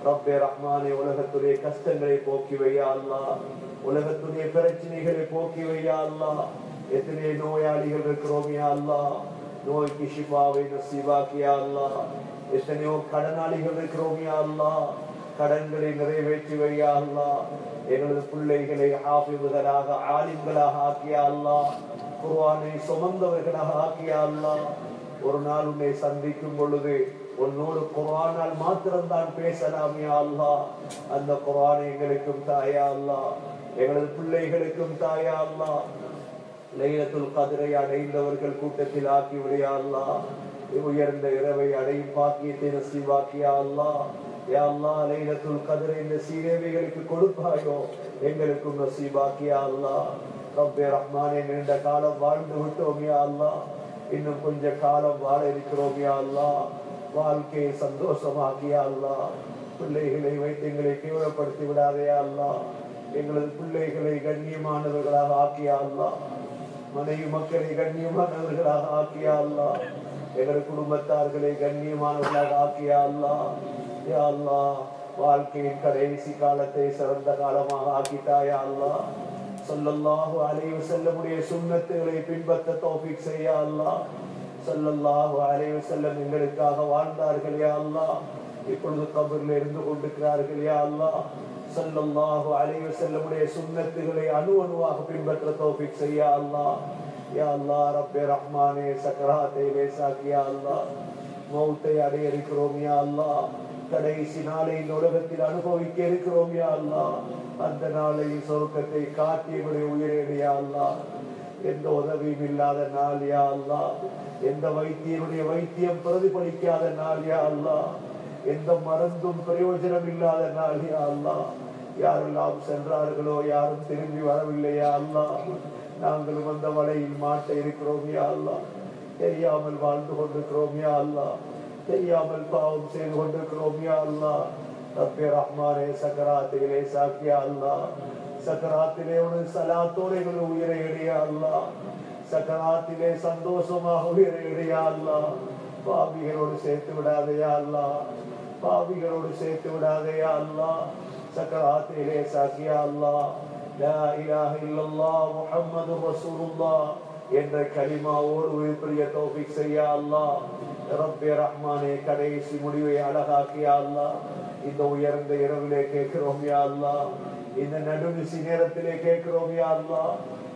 ரப்பே ரஹ்மானே, உலகத்துடைய கஷ்டங்களை போக்கி வையா அல்லாஹ். உலகத்துடைய பிரச்சனைகளை போக்கி வையா அல்லாஹ். எத்தனை நோயாளிகள் இருக்கிறோம் யா அல்லாஹ். நோய்க்கு ஷிஃபாவை நசீபாக்கியா அல்லாஹ். எத்தனையோ கடனாளிகள் இருக்கிறோம் யா அல்லாஹ். கடன்களை நிறைவேற்றி வையா அல்லாஹ். எங்களது பிள்ளைகளை ஹாஃபிதுகளாக ஆலிம்களாக ஆக்கியா அல்லாஹ். குர்ஆனை சுமந்தவர்களாக ஆக்கியா அல்லாஹ். ஒரு நாள் உன்னை சந்திக்கும் பொழுது உன்னோடு குர்ஆனால் மாத்திரம்தான் பேசலாம் யா அல்லாஹ். அந்த குர்ஆனை எங்களுக்கும் தாயா அல்லாஹ். எங்களது பிள்ளைகளுக்கும் தாயா அல்லாஹ். லைலத்துல் கத்ரை அடைந்தவர்கள் கூட்டத்தில் ஆக்கி விடியா அல்லாஹ். உயர்ந்த இரவை அடையும் பாக்கியத்தை நசீபாக்கியா அல்லாஹ். யா அல்லாஹ், லைலத்துல் கத்ரை இந்த சீரேவைகளுக்கு கொடுப்பாயோ எங்களுக்கும் நசீபாக்கியா அல்லாஹ். ரப்பே ரஹ்மானே, நீண்ட காலம் வாழ்ந்து விட்டோம் யா அல்லாஹ். இன்னும் கொஞ்ச காலம் வாழ இருக்கிறோம் யா அல்லாஹ். வாழ்க்கையை சந்தோஷமாக்கியா அல்லாஹ். பிள்ளைகளை வைத்து எங்களை கேவலப்படுத்தி விடாதே அல்லாஹ். எங்களது பிள்ளைகளை கண்ணியமானவர்களாக ஆக்கியா அல்லாஹ். மனைவி மக்களை கண்ணியமானவர்களாக ஆக்கியா அல்லாஹ். எங்களது குடும்பத்தார்களை கண்ணியமானவர்களாக ஆக்கியா அல்லாஹ். யா அல்லாஹ், வாழ்க்கையின் கடைசி காலத்தை சிறந்த காலமாக ஆக்கிட்டாயா அல்லாஹ். ஸல்லல்லாஹு அலைஹி வஸல்லமுடைய சுன்னத்துகளை பின்பற்ற தௌஃபீக் செய்ய அல்லாஹ். ஸல்லல்லாஹு அலைஹி வஸல்லம் எங்களுக்காக வாழ்ந்தார்கள் யா அல்லாஹ். இப்பொழுது கபரில் இருந்து கொண்டிருக்கிறார்கள் யா அல்லாஹ். ஸல்லல்லாஹு அலைஹி வஸல்லமுடைய சுன்னத்துகளை அணு அணுவாக பின்பற்ற தௌஃபீக் செய்ய அல்லாஹ். யா அல்லாஹ், ரப்பே ரஹ்மானே, சக்கராத்தை லேசாக்கி யா அல்லாஹ். மௌத்தை அடைய இருக்கிறோம் யா அல்லாஹ். கடைசி நாளை இந்த உலகத்தில் அனுபவிக்க இருக்கிறோம் யா அல்லாஹ். அந்த நாளை சொர்க்கத்தை காட்டியவருடைய உயிரேடு யா அல்லாஹ். எந்த உதவியும் இல்லாத நாள் யா அல்லாஹ். எந்த வைத்தியனுடைய வைத்தியம் பிரதிபலிக்காத நாள் யா அல்லாஹ். எந்த மருந்தும் பிரயோஜனம் இல்லாத நாள் யா அல்லாஹ். யாரெல்லாம் சென்றார்களோ யாரும் திரும்பி வரவில்லையா அல்லாஹ். நாங்களும் அந்த வலையில் மாட்ட இருக்கிறோம் யா அல்லாஹ். தெரியாமல் வாழ்ந்து கொண்டிருக்கிறோம் யா அல்லாஹ். தெரியாமல் பாவம் செய்து கொண்டிருக்கிறோம் யா அல்லாஹ். ரப்பே ரஹ்மானே, சக்கராத்திலே சாக்கியா அல்லாஹ். சக்கராத்திலே ஒரு சலாத்தோடு எங்கள் உயிரை எடையா அல்லாஹ். சக்கராத்திலே சந்தோஷமாக உயிரை எடையா அல்லாஹ். பாவிகளோடு சேர்த்து விடாதையா அல்லாஹ். பாவிகளோடு சேர்த்து விடாதையா அல்லாஹ். சக்கராத்திலே சாக்கியா அல்லாஹ். லா இலாஹ இல்லல்லாஹ் முஹம்மது ரசூலுல்லாஹ் என்ற கலிமாவோடு உயிர்ப்பிய தௌஃபீக் செய்ய அல்லாஹ். ரப்பே ரஹ்மானே, கடைசி முடிவை அழகாக்கியா அல்லாஹ். இந்த உயர்ந்த இரவிலே கேட்கிறோம் யா அல்லாஹ். இந்த நடுநிசி நேரத்திலே கேட்கிறோம் யா அல்லாஹ்.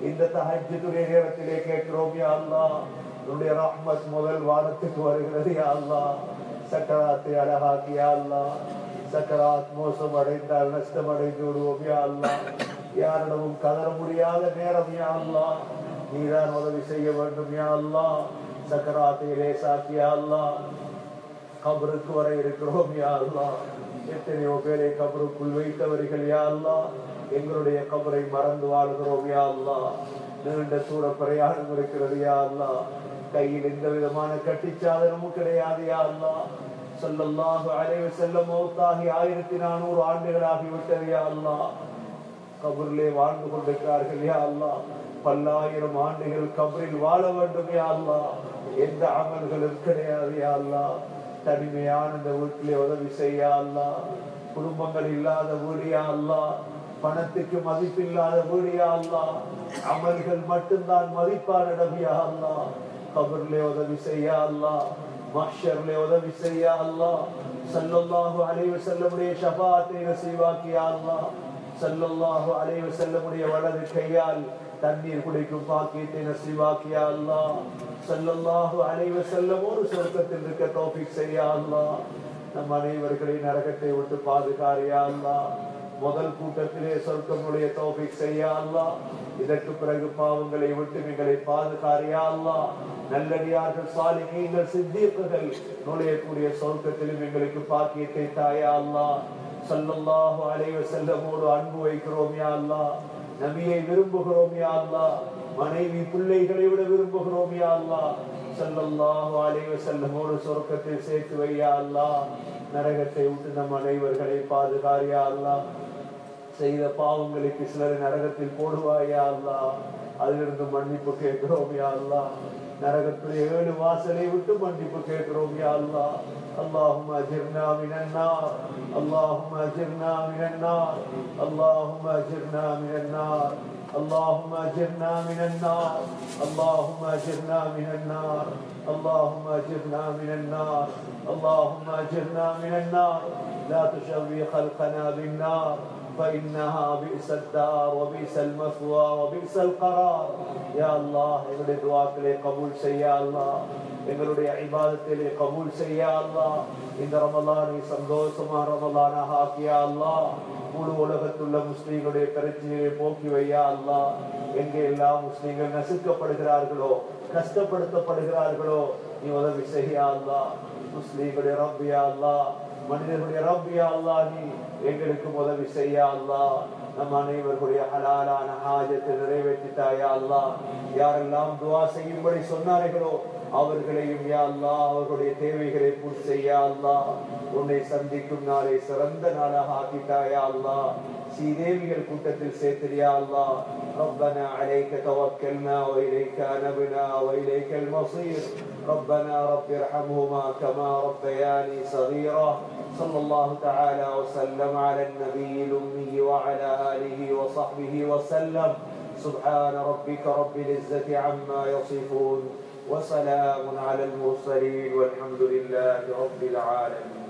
இந்த தஹஜ்ஜுடைய நேரத்திலே கேட்கிறோம் யா அல்லாஹ். உன்னுடைய ரஹ்மத் முதல் வானத்துக்கு வருகிறது யா அல்லாஹ். சக்கராத்தை அழகாக்கியா அல்லாஹ். சக்கராத் மோசம் அடைந்தால் நஷ்டம் அடைந்து விடுவோம் யா அல்லாஹ். யாரிடமும் கதற முடியாத நேரம் யா அல்லாஹ். நீதான் உதவி செய்ய வேண்டும் யா அல்லாஹ். சக்கராத்தை லேசாக்கியா அல்லாஹ். கபருக்கு வர இருக்கிறோம் யா அல்லாஹ். எத்தனையோ பேரை கபருக்குள் வைத்தவர்கள் யா அல்லாஹ். எங்களுடைய கபரை மறந்து வாழ்கிறோம் யா அல்லாஹ். நீண்ட தூர பிரயாணம் இருக்கிறது யா அல்லாஹ். கையில் எந்த விதமான கட்டிச்சாதனமும் கிடையாது யா அல்லாஹ். ஸல்லல்லாஹு அலைஹி வஸல்லம் மௌத்தாகி 1400 ஆண்டுகளாகிவிட்டது யா அல்லாஹ். கபரிலே வாழ்ந்து கொண்டிருக்கிறார்கள் யா அல்லாஹ். பல்லாயிரம் ஆண்டுகள் கபரில் வாழ வேண்டும் யா அல்லாஹ். எந்த அமல்களும் கிடையாது யா அல்லாஹ். தனிமையான இந்த வீட்டிலே உதவி செய்ய அல்லாஹ். குடும்பங்கள் இல்லாத வீடு யா அல்லாஹ். பணத்துக்கு மதிப்பில்லாத வீடு யா அல்லாஹ். அமல்கள் மட்டும்தான் மதிப்பான இடம் யா அல்லாஹ். கபரிலே உதவி செய்ய அல்லாஹ். மஹ்ஷர்லே உதவி செய்ய அல்லாஹ். ஸல்லல்லாஹு அலைஹி வஸல்லமுடைய ஷஃபாஅத்தை நசீபாக்கி யா அல்லாஹ். ஸல்லல்லாஹு அலைஹி வஸல்லமுடைய வலது கையால் தண்ணீர் குடிக்கும் பாக்கியத்தை நசீபாக்கி யா அல்லாஹ். ஸல்லல்லாஹு அலைஹி வஸல்லம் ஒரு சொர்க்கத்தில் இருக்க தௌஃபீக் செய்ய அல்லாஹ். நம் அனைவர்களை நரகத்தை விட்டு பாதுகாரியா அல்லாஹ். முதல் கூட்டத்திலே சொர்க்கமுடைய தௌஃபீக் செய்ய அல்லாஹ். இதற்கு பிறகு பாவங்களை விட்டு எங்களை பாதுகாரியா அல்லாஹ். நல்லடியார்கள், சாலிஹீன்கள், சித்தீக்குகள் நுழையக்கூடிய சொர்க்கத்திலும் எங்களுக்கு பாக்கியத்தை தாயா அல்லாஹ். ஸல்லல்லாஹு அலைஹி வஸல்லமோடு அன்பு வைக்கிறோம் யா அல்லாஹ். நபியை விரும்புகிறோம் யா அல்லாஹ். மனைவி பிள்ளைகளை விட விரும்புகிறோம் யா அல்லாஹ். ஸல்லல்லாஹு அலைஹி வஸல்லமோடு சொர்க்கத்தில் சேர்த்து வை யா அல்லாஹ். நரகத்தை விட்டு நம் அனைவர்களை பாதுகாரியா அல்லாஹ். செய்த பாவங்களுக்கு சிலரை நரகத்தில் போடுவாயா அல்லாஹ். அதிலிருந்து மன்னிப்பு கேட்கிறோம் யா அல்லாஹ். நரகத்துடைய 7 வாசலை விட்டு மன்னிப்பு கேட்கிறோம் யா அல்லாஹ். اللهم اجرنا من النار، اللهم اجرنا من النار، اللهم اجرنا من النار، اللهم اجرنا من النار، اللهم اجرنا من النار، اللهم اجرنا من النار، اللهم اجرنا من النار. لا تشوي خلقنا بالنار فإنها بئس الدار وبئس المثوى وبئس القرار. يا الله எங்களுடைய துஆக்களை கபூல் செய்ய அல்லாஹ். எங்களுடைய இபாதத்திலே கபூல் செய்ய அல்லாஹ். இந்த ரமலானை சந்தோஷமான ரமலானாக ஆக்கிய அல்லாஹ். முழு உலகத்துள்ள முஸ்லிம்களுடைய பிரச்சனையை போக்கி வையா அல்லாஹ். எங்கே எல்லாம் முஸ்லிம்கள் நசுக்கப்படுகிறார்களோ, கஷ்டப்படுத்தப்படுகிறார்களோ, நீ உதவி செய்ய அல்லாஹ். முஸ்லிம்களுடைய ரப்பியா அல்லாஹ், மனிதர்களுடைய ரப்பியா அல்லாஹ், நீ எங்களுக்கு உதவி செய்ய அல்லாஹ். நம் அனைவர்களுடைய ஹலாலான ஹாஜத்தை நிறைவேற்றித்தாயா அல்லாஹ். யாரெல்லாம் துஆ செய்யும்படி சொன்னார்களோ அவர்களையும் யா அல்லாஹ் அவர்களுடைய தேவைகளை பூர்த்தி செய்ய அல்லாஹ். உன்னை சந்திக்கும் நாளை சிறந்த நாளாக ஆக்கிட்டாயா அல்லாஹ். சீதேவிகள் கூட்டத்தில் சேர்த்திரியா அல்லாஹ். ربنا عليك توكلنا وإليك أنبنا وإليك المصير. ربنا رب ارحمهما كما ربياني صغيرا. صلى الله تعالى وسلم على النبي الأمي وعلى آله وصحبه وسلم. سبحان ربك رب العزة عما يصفون وسلام على المرسلين والحمد لله رب العالمين.